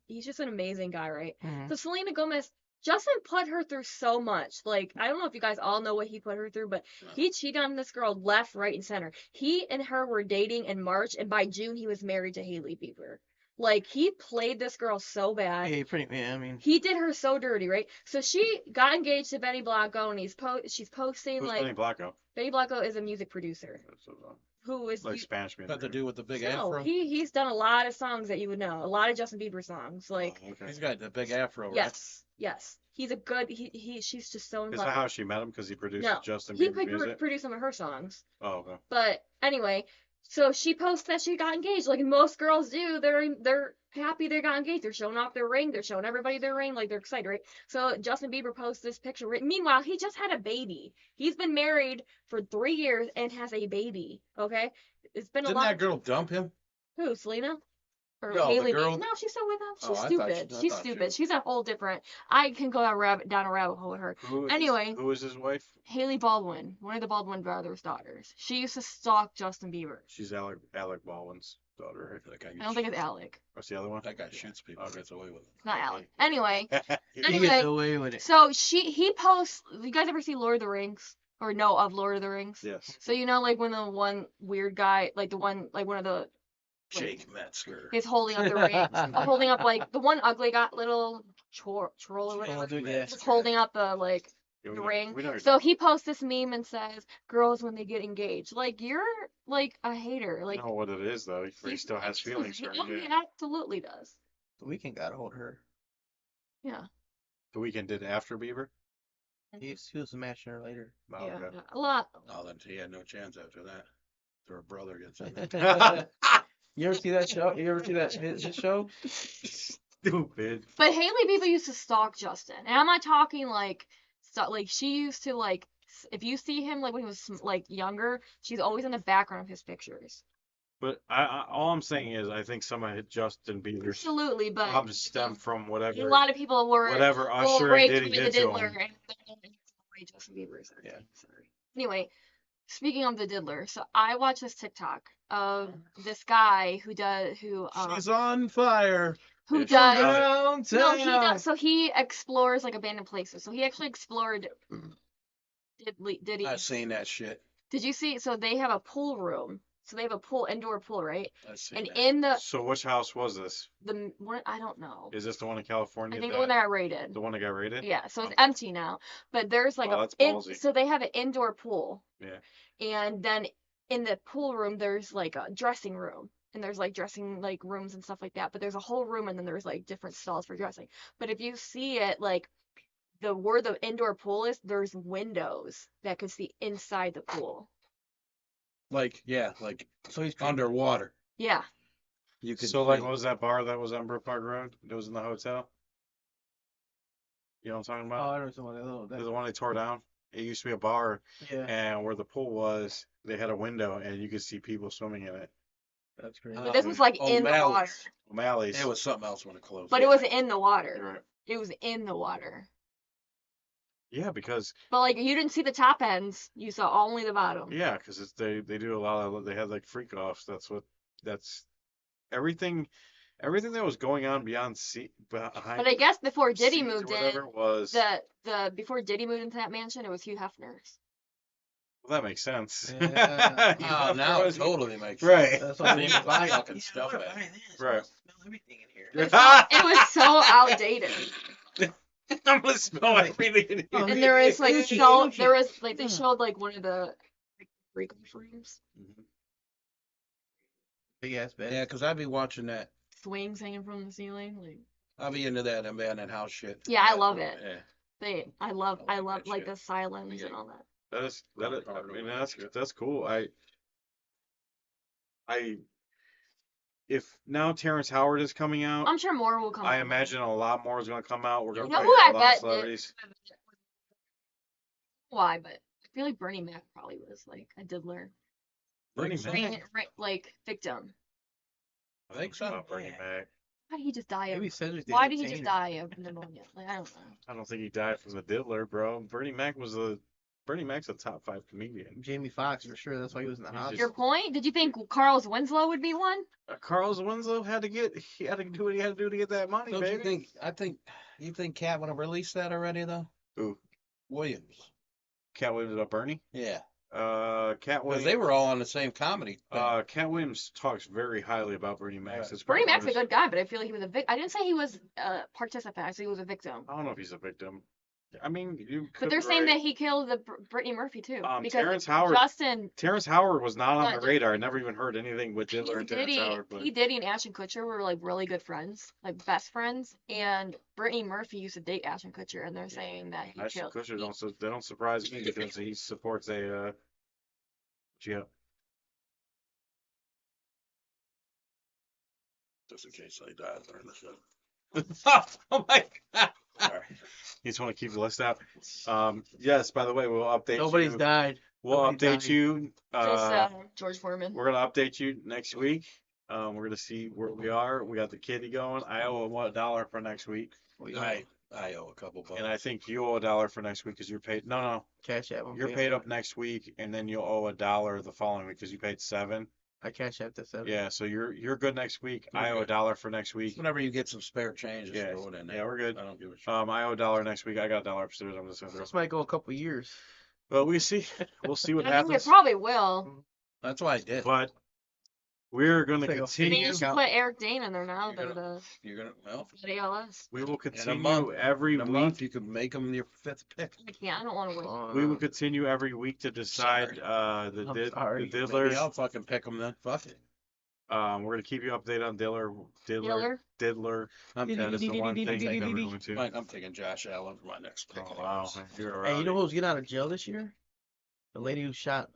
he's just an amazing guy, right? Mhm. So, Selena Gomez, Justin put her through so much. Like, I don't know if you guys all know what he put her through, but he cheated on this girl left, right, and center. He and her were dating in March, and by June, he was married to Hailey Bieber. Like, he played this girl so bad. Yeah, I mean, He did her so dirty, right? So she got engaged to Benny Blanco, and she's posting Who's like Benny Blanco? Benny Blanco is a music producer who is Like Spanish music. Got to do with the big no, afro. he's done a lot of songs that you would know, a lot of Justin Bieber songs. Like, Oh, okay. He's got the big afro, right? yes, he's a good. She's just so in Is love. that how she met him? Because he produced No, Justin he Bieber music? produced some of her songs. Oh, okay. But anyway, so she posts that she got engaged, like most girls do. They're happy they got engaged. They're showing off their ring. They're showing everybody their ring, like they're excited, right? So Justin Bieber posts this picture. Meanwhile, he just had a baby. He's been married for 3 years and has a baby. Okay, it's been Didn't a long. that girl dump him? Who, Selena? Or No, the Hailey? girl- No, she's still with him. She's Oh, I thought stupid. I She's thought she stupid. was- She's a whole different. I can go down a rabbit hole with her. Anyway. Who is his wife? Haley Baldwin, one of the Baldwin brothers' daughters. She used to stalk Justin Bieber. She's Alec Baldwin's daughter. That guy, I don't think it's Alec. What's the other one? that guy shoots people. Okay. Gets away with it. It's not Alec. Anyway, he Anyway, gets away with it. so he posts. You guys ever see Lord of the Rings? or know of Lord of the Rings? Yes. So you know, like when the one weird guy, like the one, like one of the, Jake Metzger. is holding up the rings, holding up like the one ugly got little troll or Oh, whatever, dude, yeah. is holding up the like Yeah, the ring. we know you're So talking he posts this meme and says, "Girls when they get engaged." Like you're like a hater. about. Like You know what it is though. He still has feelings for Oh, her. he Yeah. absolutely does. The Weeknd got a hold of her. Yeah. The Weeknd did after Bieber. He was smashing her later. Oh, Yeah. okay. A lot. Oh, then he had no chance after that. Their brother gets in. You ever see that show? You ever see that his show? Stupid. But Haley Bieber used to stalk Justin, and I'm not talking like like she used to like if you see him like when he was like younger, she's always in the background of his pictures. But all I'm saying is I think some of Justin Bieber's Absolutely, but problems stem from a whatever lot of people were whatever Usher and raped Diddy by the did to diddler, him. and then Justin Bieber. Sorry. Yeah. Sorry. Anyway, speaking of the diddler, so I watched this TikTok of this guy who She's on fire. who Yeah, does no he does so he explores like abandoned places. So he actually explored Diddy. I've seen that shit. Did you see? So they have a pool room. So they have a pool, indoor pool, right? I've seen And that. in So which house was this? the one, I don't know. Is this the one in California? I think the one that got raided. The one that got raided? Yeah, so it's Okay. empty now. But there's like Oh, that's ballsy. so they have an indoor pool. Yeah. And then in the pool room there's like a dressing room. And there's like dressing like rooms and stuff like that. But there's a whole room and then there's like different stalls for dressing. But if you see it like where the indoor pool is, there's windows that could see inside the pool. Like, yeah, like So he's underwater. Yeah. You could So like see. what was that bar that was on Brook Park Road? That was in the hotel? You know what I'm talking Oh, about? I know somebody. The one they tore down. It used to be a bar, Yeah, and where the pool was, they had a window, and you could see people swimming in it. that's great. But this was like in the water. O'Malley's. O'Malley's. It was something else when it closed. But it was in the You're water. right. It was in the water. Yeah, because But like you didn't see the top ends. You saw only the bottom. it's they do a lot of they had like freak offs. That's everything that was going on behind But I guess before Diddy scenes or moved in, whatever was the before Diddy moved into that mansion, it was Hugh Hefner's. well, that makes sense. Yeah. Oh, now it totally makes Right. sense. That's why They we put buy fucking it. stuff Yeah, in. buy this. Right. I smell everything in here. It was so outdated. I'm gonna smell everything in Oh, here. And there was like Gucci. there was like they showed like one of the freak rooms, Big ass bed. Yeah, because I'd be watching that. swings hanging from the ceiling. Like I'd be into that abandoned house shit. yeah, I love it. Yeah. I love that like shit. the silence and all that. That is I mean that's cool. I if now Terrence Howard is coming out, I'm sure more will come. I out. imagine a lot more is gonna come out. We're You gonna know find who I a lot of bet did? celebrities. Why? But I feel like Bernie Mac probably was like a diddler, Bernie Think Mac. so? like victim. I think so. About Bernie Mac. Why did he just die of? Maybe Cedric the Why did he just Entertainer. die of pneumonia? Like I don't know. I don't think he died from the diddler, bro. Bernie Mac's a top 5 comedian. Jamie Foxx for sure. That's why he was in the He's hospital. Your point? Did you think Carl's Winslow would be one? Carlos Winslow had to do what he had to do to get that money, Don't you baby. think? You think Cat would have released that already though? Who? Williams. Cat Williams about Bernie? Yeah. Cat Because Williams. they were all on the same comedy thing. Cat Williams talks very highly about Bernie Mac. Right. It's Bernie probably Mac's a one of good guy, but I feel like he was a victim. I didn't say he was a participant. I said he was a victim. I don't know if he's a victim. I mean, you But could they're be saying right. that he killed the Brittany Murphy too. Because Terrence Howard. Terrence Howard was not on Not the just- radar. I never even heard anything with Diddler and Terrence Howard. But Diddy and Ashton Kutcher were like really good friends, like best friends. And Brittany Murphy used to date Ashton Kutcher, and they're saying that he Ashton killed. Kutcher they don't surprise me because he supports a yeah. Just in case they died during the show. Oh my god. Sorry. You just want to keep the list out. Yes, by the way, we'll update Nobody's you. died. We'll Nobody's update died. you. Just George Foreman. We're gonna update you next week. We're gonna see where we are. We got the kitty going. I owe him $1 for next week, I owe a couple bucks. and I think you owe $1 for next week because you're paid. No, Cash app. I'm you're paying paid for up it. next week, and then you'll owe $1 the following week because you paid $7. I cash app this. Yeah, so you're good next week. You're I owe good. $1 for next week. Whenever you get some spare change, just Yeah, throw it in there. yeah, we're good. I don't give a shit. I owe $1 next week. I got $1 upstairs. I'm just gonna throw. This might go a couple years. Well, we see. We'll see what I mean, it happens. probably will. That's why I did. But we're going to Take a I mean, continue. you should put Eric Dane in there now. You're They're the You're gonna well ALS. We will in a continue month. every In a week. month, you could make them your 5th pick. I can't. I don't want to wait. We will continue every week to decide the I'm the sorry. Maybe diddlers. I'll fucking pick them then. Fuck it. We're gonna keep you updated on Diller? diddler. I'm That is the one thing that we're Diddler. going to. I'm taking Josh Allen for my next pick. Oh wow, you're Hey, you know right. who's getting out of jail this year? The lady who shot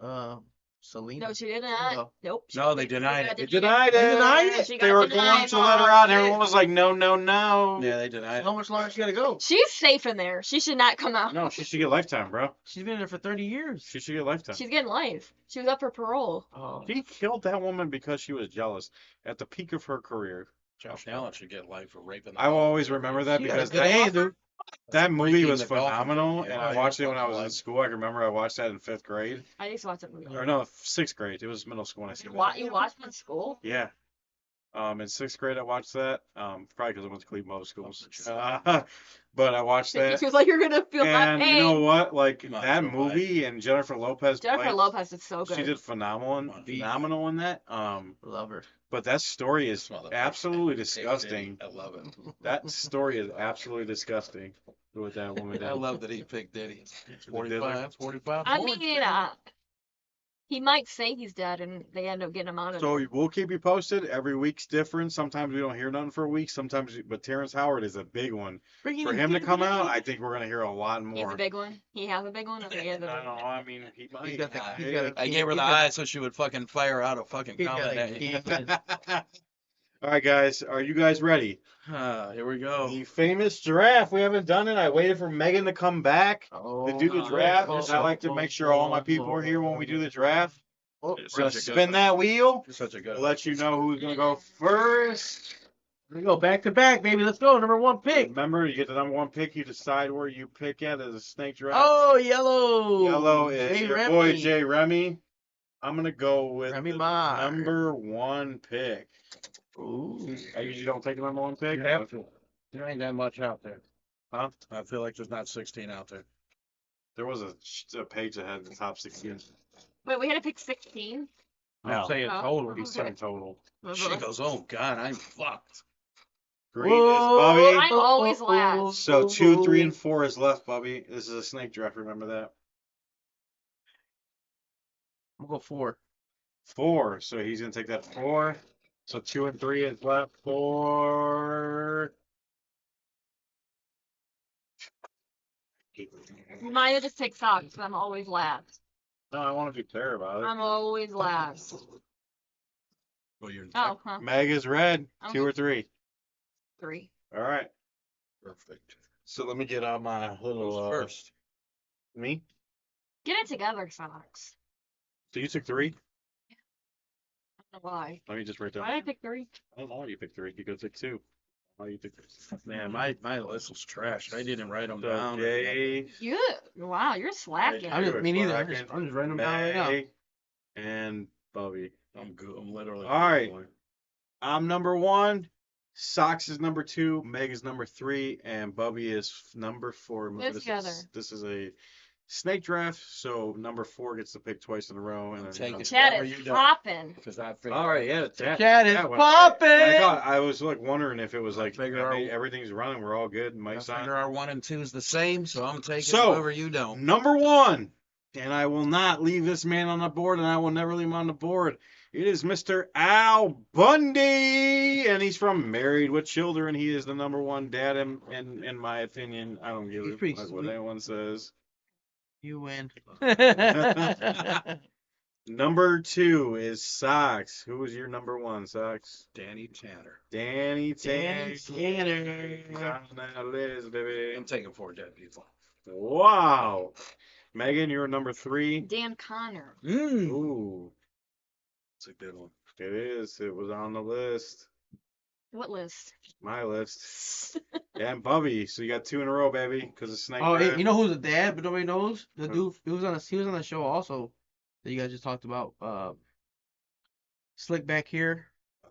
Selena. No, she didn't. Nope. No, they denied it. They denied They denied it. it? She They got were denied. going to let her out. Oh, Everyone was like, no, no, no. Yeah, they denied How it. much longer she gotta go? She's safe in there. She should not come out. No, she should get lifetime, bro. She's been in there for 30 years. She should get lifetime. She's getting life. She was up for parole. Oh. She killed that woman because she was jealous at the peak of her career. Josh Allen should get life for raping. I will always remember that She got a because good that, hand, dude. that movie Breaking was the golf. phenomenal, Yeah, and I yeah, watched it when I fucking was in life. school. I can remember I watched that in 5th grade. I used to watch that movie. Or no, 6th grade. It was middle school when I seen that. You watched it in school? Yeah. In 6th grade, I watched that. Probably because I went to Cleveland Public Schools. But I watched that. She was like, "You're gonna feel my And pain." you know what? Like Might that as well movie and Jennifer Lopez. Jennifer played- Lopez is so good. She did phenomenal in that. Love her. But that story is Motherfucker. absolutely Hey, disgusting. Diddy, I love it. That story is absolutely disgusting. What that woman did. I love that he picked Diddy. The 45, 45. I mean, he might say he's dead, and they end up getting him out of So there. we'll keep you posted. Every week's different. Sometimes we don't hear nothing for a week. Sometimes, but Terrence Howard is a big one. For him to come out, I think we're gonna hear a lot He's more. a big one. He has a big one. Or he has a I big don't know. one. I mean, he might. He's got the- Yeah. he's got a- I gave her the eye so she would fucking fire out a fucking He's got comment a at you. key. All right, guys. Are you guys ready? Here we go. The famous draft. We haven't done it. I waited for Megan to come back to do the draft. I like to make sure all my people are here when we do the draft. Oh, We're gonna Such a good spin one. that wheel. You're such a good We'll let you know who's gonna go first. here we go. Back to back, baby. Let's go. Number 1 pick. Remember, you get the number 1 pick. You decide where you pick at as a snake draft. Oh, yellow. Yellow is your J-Remy. boy J-Remy. I'm gonna go with Remy the Ma. number 1 pick. Ooh. I usually don't take the number 1 pick. You have to. There ain't that much out there. Huh? I feel like there's not 16 out there. There was a page that had the top 16. Wait, we had to pick 16. No, I'm saying Oh. total. he's saying total. She goes, oh God, I'm fucked. Green Whoa. is Bubby. I'm always last. So 2, 3, and 4 is left, Bubby. This is a snake draft. Remember that. I'm gonna go 4. 4. So he's gonna take that 4. So 2 and 3 is left. 4. You might have just take socks, but I'm always last. No, I want to be fair about it. I'm always last. Well, you're Oh, huh. Meg is red. I'm 2 or 3. 3. All right. perfect. So let me get on my Who's little first? me. Get it together, socks. So you took 3. I don't know why. Let me just write down. Why did I pick 3? I don't know why you picked 3. You could take 2. Why you picked 3? Man, my list was trash. I didn't write them So down. Jay, Wow, you're slacking. I'm just, me neither. I'm Slacking. just writing them down right now. May, and Bubby. I'm good. I'm literally. All right. I'm number 1. Socks is number 2. Meg is number 3, and Bubby is number 4. Remember, Get together. this is a snake draft, so number 4 gets to pick twice in a row. And I'm then, taking- Chat Are is you done? popping. Because I figured. all right, yeah, Chat is popping. I was like wondering if it was like Figure out- everything's running, we're all good. I Mike's figure on. our 1 and 2 is the same, so I'm taking So- whoever you don't. Number 1, and I will not leave this man on the board, and I will never leave him on the board. It is Mr. Al Bundy, and he's from Married with Children. He is the number 1 dad in my opinion. I don't give He's a pretty fuck what sweet. anyone says. You win. Number 2 is Socks. Who was your number 1, Socks? Danny Tanner. Danny Danny Tanner. Tanner. On that list, baby. I'm taking 4 dead people. Wow. Megan, you're number 3. Dan Connor. Ooh, It's a good one. it is. It was on the list. What list? My list. And Bubby. So you got 2 in a row, baby. Because of snake. Oh, draft. you know who's the dad, but nobody knows? The dude he was on the show also that you guys just talked about. Slick back here.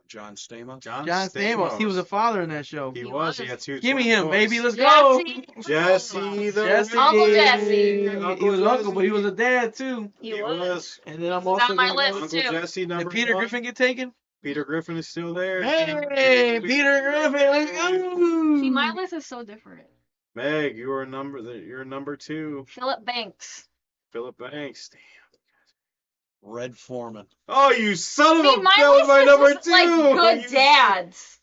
John Stamos. John Stamos. He was a father in that show. He He was. He was. had two. Give me twin him, boys. baby. Let's go. Jesse the Jesse. Uncle Jesse. He was uncle, but he was a dad too. He was. And then I'm He's also on my gonna list, go- Uncle too. Jesse number Did Peter one. Griffin get taken? Peter Griffin is still there. Hey, Peter Griffin, let's go. See, my list is so different. Meg, you're number 2. Philip Banks. Philip Banks. Damn. Red Foreman. Oh, you son of See, a! my That was list my is number just, 2. like good You- dads.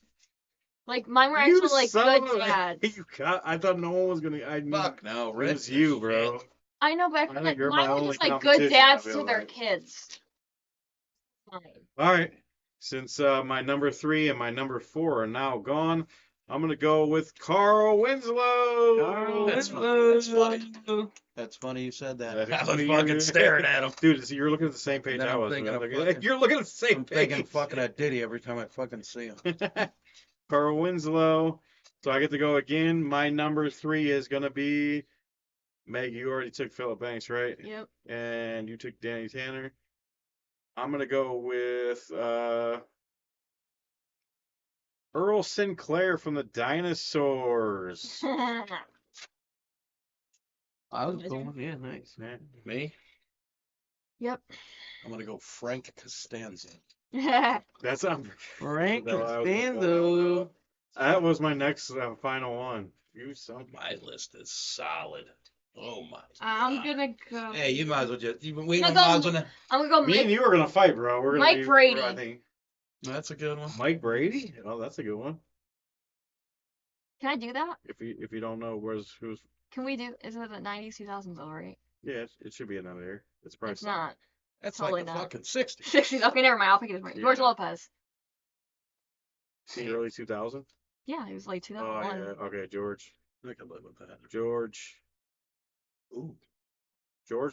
Like mine were you actually like son good of a- dads. You got, I thought no one was gonna. Fuck no, It Red was you, bro. I know, but I I feel think like you're my mine were only just like competition, good I dads feel to their like. kids. Fine. All right. Since my number 3 and my number 4 are now gone, I'm gonna go with Carl Winslow. That's funny. That's funny you said that. I was fucking staring at him. Dude, so you're looking at the same page Then I I'm was. thinking man. of Like, fucking- you're looking at the same I'm page. thinking fucking at Diddy every time I fucking see him. Carl Winslow. So I get to go again. My number 3 is gonna be Meg. You already took Philip Banks, right? Yep. And you took Danny Tanner. I'm gonna go with Earl Sinclair from the Dinosaurs. I was going, yeah, nice. Man, Me? Yep. I'm gonna go Frank Costanza. that's Frank No, I was- Costanzo. that was my next final one. You son. My list is solid. Oh my. I'm God. gonna go. Hey, you might as well just. We I'm might gonna as go- well. I'm gonna go. Me and you are gonna fight, bro. We're gonna Mike be, Brady. I think That's a good one. Mike Brady. Oh, that's a good one. Can I do that? If you don't know who's Can we do? Is it the 90s, 2000s though, right? yeah, it should be another there. It's probably It's not. That's Totally like the not. fucking 60s. 60s. Okay, never mind. I'll pick it. Yeah. George Lopez. See early 2000. Yeah, he was like Oh 2001. yeah, okay, George. I could live with that. George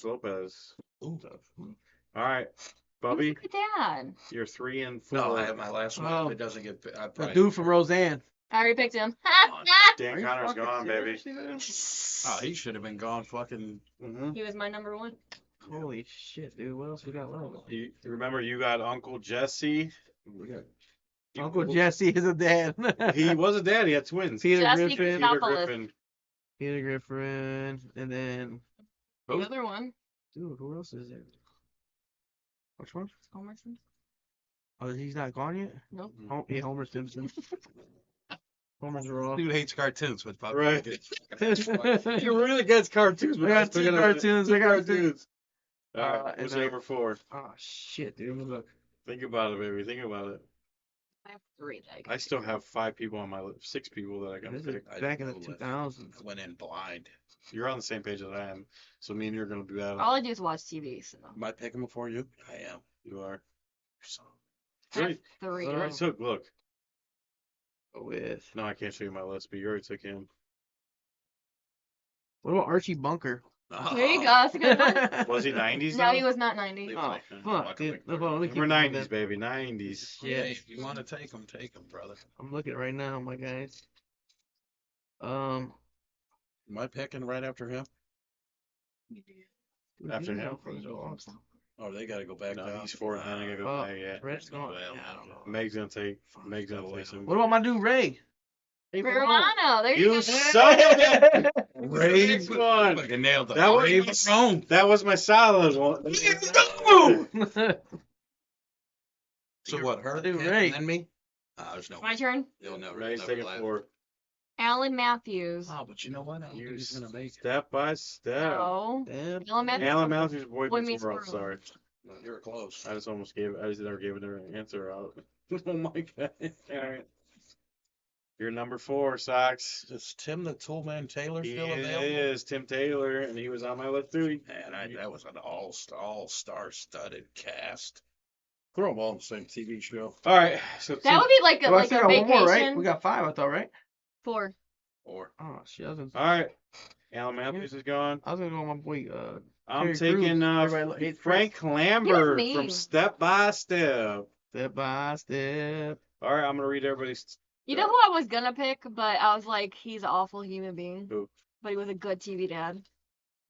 Lopez. Ooh. All right, He was Bubby, a good dad. you're 3 and 4. No, I have my last one. Oh. It doesn't get. I The probably, dude from Roseanne. I already picked him. Dan Connor's gone, baby. Oh, he should have been gone. Fucking. Hmm. He was my number 1. Holy shit, dude. What else we got left? You remember you got Uncle Jesse. We got. Uncle Jesse is a dad. He was a dad. He had twins. Peter Jesse Griffin. Stop Peter the list. Griffin. Peter Griffin. And then, Who? Another one. dude, who else is there? Which one? Homer Simpson. Oh, he's not gone yet? Nope. Yeah, Homer Simpson. Homer's raw. Dude hates cartoons, but fuck. Right. I You're really against cartoons, but I got I still two gotta- cartoons, I got two. cartoons. All right, and what's then- number 4? Oh shit, dude. Look. Think about it, baby. Think about it. I have 3 that I can I still have 5 people on my list, 6 people that I gotta This is pick. I back in the didn't know 2000s. I went in blind. You're on the same page as I am, so me and you're gonna do that. All I do is watch TV, so Am I picking before you? I am. You are. I have Right. 3. You already took. Look. With. No, I can't show you my list, but you already took him. What about Archie Bunker? There you go. That's a good one. Was he 90s? No, though? he was not 90. Oh, fuck, dude. Look, hold on, let me keep We're going 90s, then. baby. 90s. Yeah. Shit. If you want to take them, brother. I'm looking right now, my guys. Am I picking right after him? After him? Oh, they got to go back No, down. he's 4 and then I gotta go. Oh, Yeah. Brett's gone. Well, Yeah, I don't know. Meg's gonna take. Meg's gonna take some. What about my dude Ray? Ray Marijuana. There you You go. son of a. Ray Next one. Fucking nailed it. That was Ray my- Barone. That was my solid one. So what? Her, Dude, him, Ray. and then me? there's no. My turn. You'll never. Ray's never taking laugh. 4. Alan Matthews. Oh, but you know what? I don't think You he's gonna make it. step by step. No. Damn. Alan Matthews. Alan Matthews, Boy Boy Meets Meets World. World. Sorry, No, you're close. I just never gave an answer out. Oh my god! All right, you're number 4, Sox. Is Tim the Toolman Taylor He still available? is Tim Taylor, and he was on my list too. Man, that was an all-star studded cast. Throw them all in the same TV show. All right, so That would be like a Well, I like still a got one vacation. more, right? We got 5, I thought, right? 4. Or Oh shit, I was gonna, all right, Alan Matthews is gone. I was gonna go with my boy. I'm Terry taking Crews. Everybody hates Frank Lambert me. from Step by Step. Step by step. All right, I'm gonna read everybody's. You know who I was gonna pick, but I was like, he's an awful human being. Who? But he was a good TV dad.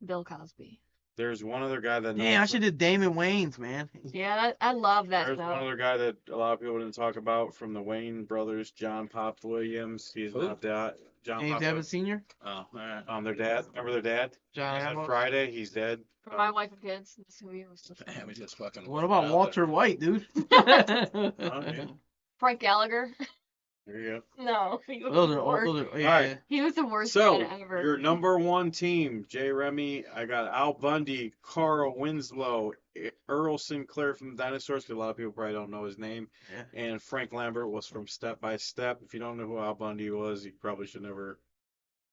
Bill Cosby. There's one other guy that. Yeah, I should have Damon Wayans, man. Yeah, I love that There's one show. other guy that a lot of people didn't talk about from the Wayne brothers, John Pop Williams. He's Who? not that. John James Pop. Evans Sr. Oh, all right. Their dad. Remember their dad? John On Amos. Friday, he's dead. For my wife and kids. That's who he was. Damn, we just fucking. What about out Walter there. White, dude? Okay. Frank Gallagher. There you go. No, he was Those the are worst. those are, yeah. Alright. He was the worst So, dad ever. your number one team, J-Remy, I got Al Bundy, Carl Winslow, Earl Sinclair from the Dinosaurs, because a lot of people probably don't know his name, Yeah. and Frank Lambert was from Step by Step. If you don't know who Al Bundy was, you probably should never.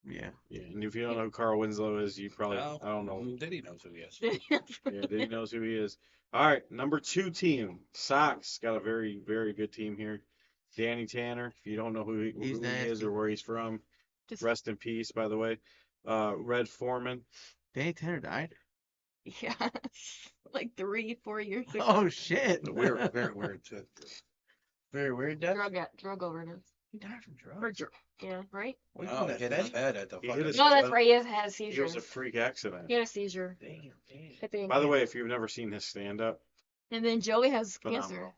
Yeah. Yeah, and if you don't know who Carl Winslow is, you probably, No, I don't know. Diddy knows who he is. Yeah, Diddy knows who he is. All right, number two team, Sox, got a very, very good team here. Danny Tanner, if you don't know who he is nasty. or where he's from, Just, rest in peace, by the way. Red Foreman. Danny Tanner died. yeah, like 3-4 years ago. Oh shit. Weird, very weird too. Very weird death. Drug overdose. He died from Or drugs. Yeah, right? What, Oh, hit his Eddie? head at the He hit fucking. his- No, that's right. He had a He seizure. was a freak accident. He had a seizure. Damn, damn. Hit the By the way, if you've never seen his stand-up, And then Joey has phenomenal. cancer.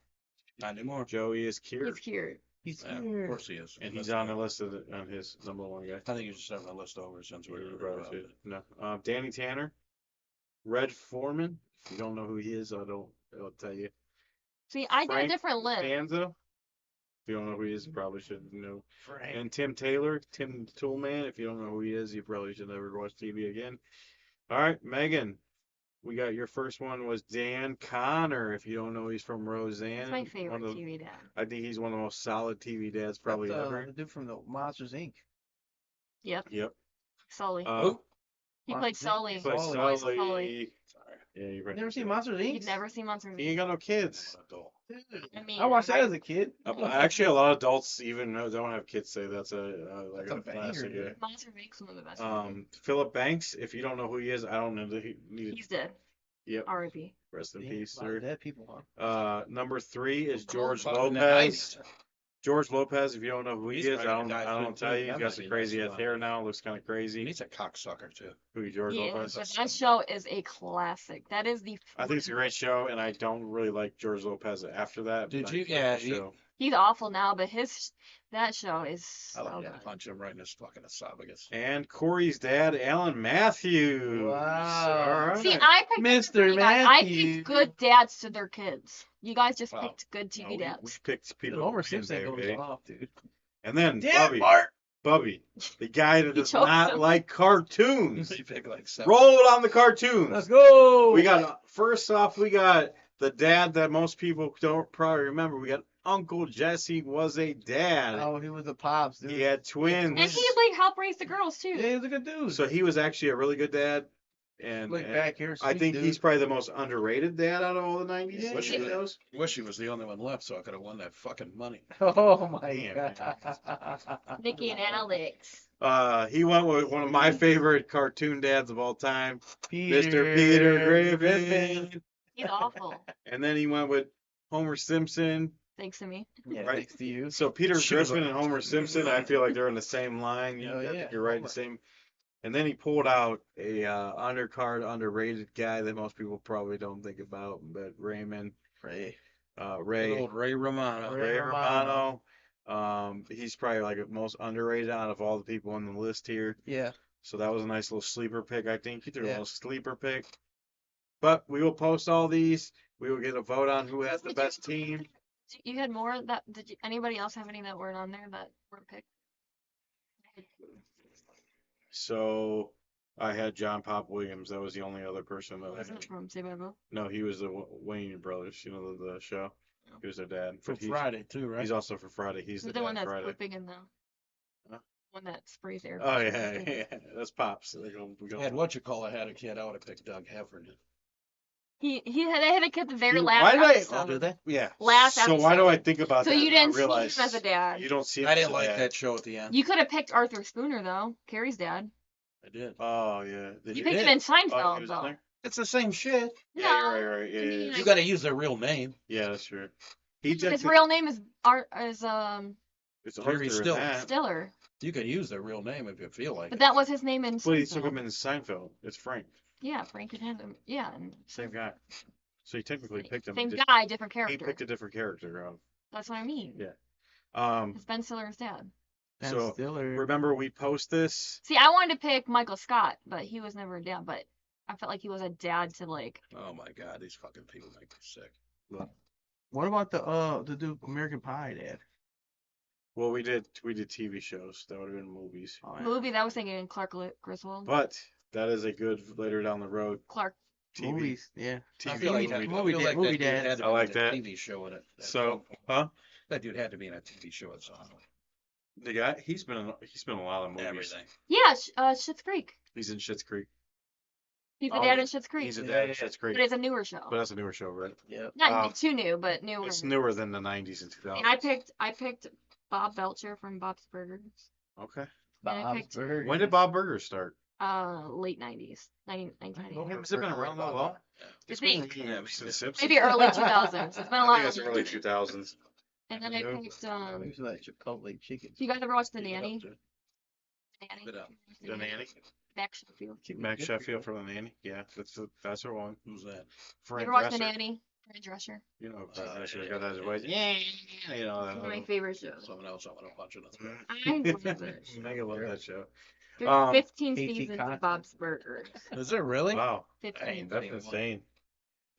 Not anymore. Joey is cured, He's cured. He's Yeah, of here. course he is. and he's on the list of on his number one guy. I think he's just having a list over since we were Probably about should. it. No, Danny Tanner, Red Foreman. If you don't know who he is, I'll tell you. See, I did a Frank different list. Danza. If you don't know who he is, you probably should know. Frank. And Tim Taylor, Tim the Toolman. If you don't know who he is, you probably should never watch TV again. All right, Megan. We got your first one was Dan Connor. If you don't know, he's from Roseanne. He's my One favorite of the- TV dad. I think he's one of the most solid TV dads probably That's, ever. the dude from the Monsters Inc. Yep. Yep. Sully. Who? He Monsters, played Inc. Sully. He plays Sully. Voice of Sully. Sorry. Yeah, you're right. Never seen Monsters Inc. You've never seen Monsters He ain't Inc. got no kids. I'm an adult. I mean, I watched that as a kid. Actually, a lot of adults, even who don't have kids, say that's like That's a a banger, classic. Yeah. dude. Monsters Inc. one of the best. Philip Banks. If you don't know who he is, I don't know. He's dead. Yep. R.I.P. Rest in Damn, peace, a lot of sir. dead people, huh? Number 3 is George Fucking Lopez. nice. George Lopez. If you don't know who he He's is, I probably don't. the guy I who- don't tell you. He's that got might some be crazy nice ass one. hair now. Looks kind of crazy. He's a cocksucker too. Who George Yeah, Lopez? but that show is a classic. That is the. I think it's a great show, and I don't really like George Lopez after that. Did but you? I like Yeah, the he- show. He's awful now, but that show is I so like good. to punch him right in his fucking esophagus. And Corey's dad, Alan Matthews. Wow. All right. See, I picked Mr. you guys. I Matthews. picked good dads to their kids. You guys just Wow. picked good No, TV we dads. picked people. Homer to win, Simpson baby. goes off, dude. And then Damn, Bart. Bubby, the guy that He does chokes not him. like cartoons. He picked like 7. Roll it on the cartoons. Let's go. We got first off, we got the dad that most people don't probably remember. We got Uncle Jesse was a dad. Oh, he was a pops, dude. He had twins. And he like helped raise the girls too. Yeah, he's a good dude. So he was actually a really good dad. And, Look and back here. I sweet think dude. he's probably the most underrated dad out of all the 90s. Yeah. Wish he knows. Wish he was the only one left, so I could have won that fucking money. Oh my Damn, god. Nikki and Alex. He went with one of my favorite cartoon dads of all time, Peter, Mr. Peter Griffin. He's awful. And then he went with Homer Simpson. Thanks to me. Yeah, Right. thanks to you. So Peter She was Griffin a- and Homer Simpson, I feel like they're in the same line. Oh, I yeah. think you're right, the same. And then he pulled out a undercard, underrated guy that most people probably don't think about, but Raymond, Ray. Ray, Good old Ray Romano. Ray Romano. He's probably like the most underrated out of all the people on the list here. Yeah. So that was a nice little sleeper pick. I think he threw a Yeah. little sleeper pick. But we will post all these. We will get a vote on who has the best team. You had more that did you, anybody else have any that weren't on there that weren't picked? So I had John Pop Williams. That was the only other person that I Wasn't had. it from Saved by the Bell? No, he was the Wayne brothers. You know the show. He was their dad. For But he's, Friday too, right? he's also for Friday. He's the Who's the one dad that's Friday. flipping in the Huh? one that sprays air? Oh yeah, yeah, that's Pops. We go. Had what you call I had a kid. I would have picked Doug Heffernan. They had a kid the very Dude, last why did I- episode. Oh, did they? Yeah. Last So why do episode. I think about So that? you and not didn't see him realize as a dad. You don't see him I as didn't a like dad. that show at the end. You could have picked Arthur Spooner though, Carrie's dad. I did. Oh yeah. Did You you? picked him did. in Seinfeld Oh, he was in though. there? It's the same shit. Yeah, you're right. Yeah, I yeah, mean, yeah. You got to use their real name. Yeah, that's true. He did. His real name is It's Jerry Arthur in Stiller. that. Stiller, You can use their real name if you feel like but it. that was his name in But he took Seinfeld. him in Seinfeld. It's Frank. Yeah, Frank and him. Yeah, and Same guy. So he technically picked him. same He guy, different He character. picked a different character. That's what I mean. Yeah. It's Ben Stiller's dad. Ben So Stiller. remember we post this. See, I wanted to pick Michael Scott, but he was never a dad. But I felt like he was a dad to like. Oh my God, these fucking people make me sick. What about the dude American Pie dad? Well, we did TV shows. That would have been movies. Oh, yeah. Movie that I was thinking Clark Griswold. But that is a good later down the road Clark. TV. Movies, yeah. TV I feel like movie. that, movie I feel dad- like movie that dude dad. had to I be like in a that. TV show in it. So, huh? That dude had to be in a TV show at some point. The guy, he's been in a lot of movies. Everything. Yeah, Schitt's Creek. He's in Schitt's Creek. He's the Oh, dad in Schitt's Creek. He's a Yeah, dad in yeah. Schitt's But Creek. it's a newer show. But that's a newer show, right? Yeah. Not too new, but newer. It's newer than the 90s and 2000s. And I picked Bob Belcher from Bob's Burgers. Okay. And I Bob's picked Burgers. When did Bob Burgers start? late 90s. 1990. Has it been around that long? It's been Since The Simpsons. maybe early 2000s. It's been a I lot. think it's early 2000s. And then I Yeah. picked Maybe like Chipotle chicken. you guys ever watch The Keep it up Nanny? to- Nanny? Spit out. The Nanny. Max Sheffield. Max Sheffield from The Nanny. Yeah, that's her one. Who's that? You Fran ever watch The Dresser. Nanny? Fran Drescher. You know, Fran Dresser got that voice. Yeah, you know It's one of my that. favorite shows. Someone else I want to watch it. I love it. Megan loved that show. There's 15 Casey seasons Cosby. of Bob's Burgers. Is it really? Wow, 15. that's insane.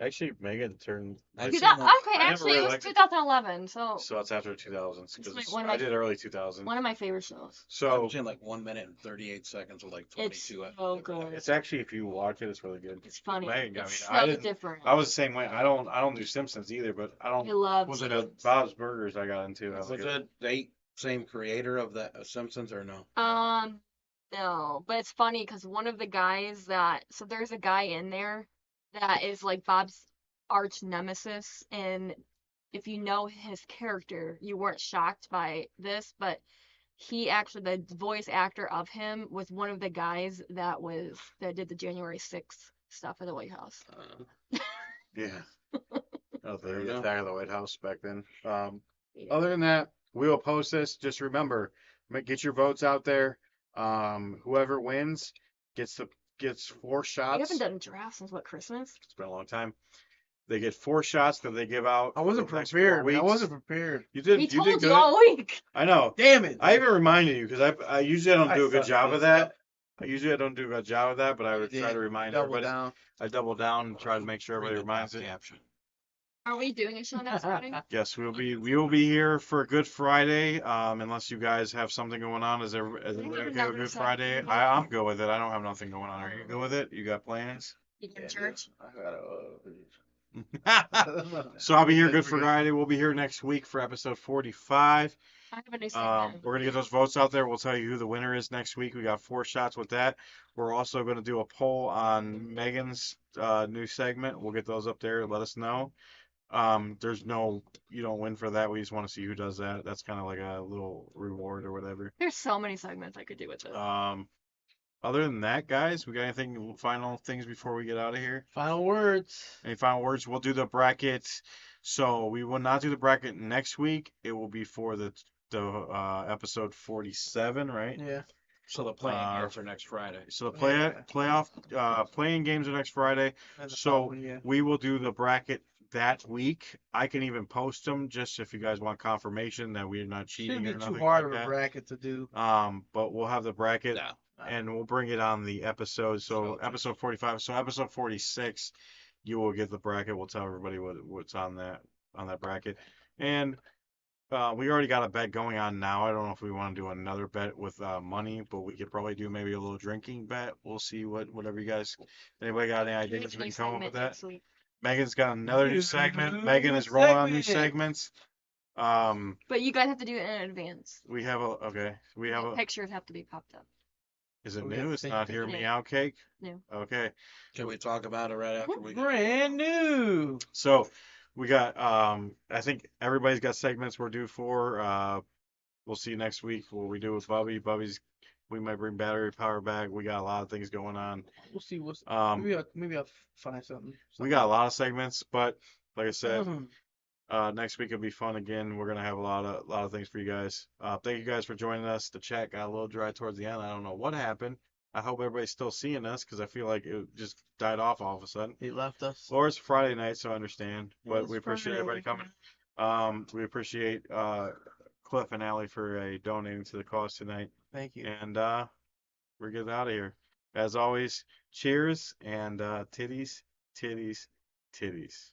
Actually, Megan turned. I've Two seen thou- that. okay, I never actually, really it was liked it. 2011, so So it's after 2000s It's because one of my I did early 2000s. one of my favorite shows. So I've seen like 1 minute and 38 seconds of like It's 22. so good. it's actually, if you watch it, it's really good. It's funny. Megan, I It's mean, I so didn't- different. I was the same way. I don't do Simpsons either, but I I don't. love Was it Simpsons. Bob's Burgers I got into? I Was like it the same creator of the Simpsons or no? No, but it's funny because one of the guys so there's a guy in there that is like Bob's arch nemesis, and if you know his character, you weren't shocked by this, but he actually, the voice actor of him was one of the guys that did the January 6th stuff at the White House. Yeah. Oh, There the you go. attack of the White House back then. Yeah. Other than that, we will post this. Just remember, get your votes out there. Whoever wins gets 4 We shots. haven't done a draft since what, Christmas? It's been a long time. They get 4 shots that they give out. I wasn't for the next 4 prepared. Man. I weeks. wasn't prepared. You did. We You told did you good. all week. I know. Damn it. I even reminded you because I usually don't do a good suck job at of this that. stuff. I don't do a good job of that, but I would You try did. to remind Double everybody. down. I double down and try to make sure everybody Read the reminds top it. caption. Are we doing a show next Friday? Yes, we will be here for Good Friday. Unless you guys have something going on. Is everybody We have okay with another Good Saturday Friday? night. I'm good with it. I don't have nothing going on. Are you good with it? You got plans? You go to church? I gotta. So I'll be here Good Friday. We'll be here next week for episode 45. I have a new segment. We're gonna get those votes out there. We'll tell you who the winner is next week. We got 4 shots with that. We're also gonna do a poll on Megan's new segment. We'll get those up there. Let us know. There's no, you don't win for that. We just want to see who does that. That's kind of like a little reward or whatever. There's so many segments I could do with this. Other than that, guys, we got anything final things before we get out of here? Final words. Any final words? We'll do the bracket. So we will not do the bracket next week. It will be for the episode 47, right? Yeah. So the playing games are next Friday. So the playing games are next Friday. And the So following, yeah. we will do the bracket that week. I can even post them just if you guys want confirmation that we're not cheating Shouldn't or be too nothing hard like of a that. bracket to do. But we'll have the bracket No. and we'll bring it on the episode. So Okay. episode 45. So episode 46, you will get the bracket. We'll tell everybody what's on that bracket. And we already got a bet going on now. I don't know if we want to do another bet with money, but we could probably do maybe a little drinking bet. We'll see whatever you guys. Anybody got any ideas? We can come up with that. Megan's got another new segment. Megan is rolling on new segments. But you guys have to do it in advance. We have a. Pictures have to be popped up. Is it We have new? to It's think not of it. Hear Me Yeah. Out cake. New. Okay. Can we talk about it right after we Brand new. So we got I think everybody's got segments we're due for. We'll see next week what we do with Bubby. We might bring battery power back. We got a lot of things going on. We'll see what's. Um Maybe I'll find something. we got a lot of segments, but like I said, Mhm. next week will be fun again. We're gonna have a lot of things for you guys. Thank you guys for joining us. The chat got a little dry towards the end. I don't know what happened. I hope everybody's still seeing us because I feel like it just died off all of a sudden. He left us. Or it's Friday night, so I understand. But It's we appreciate everybody Friday. coming. We appreciate Cliff and Allie for donating to the cause tonight. Thank you. And we're getting out of here. As always, cheers and titties, titties, titties.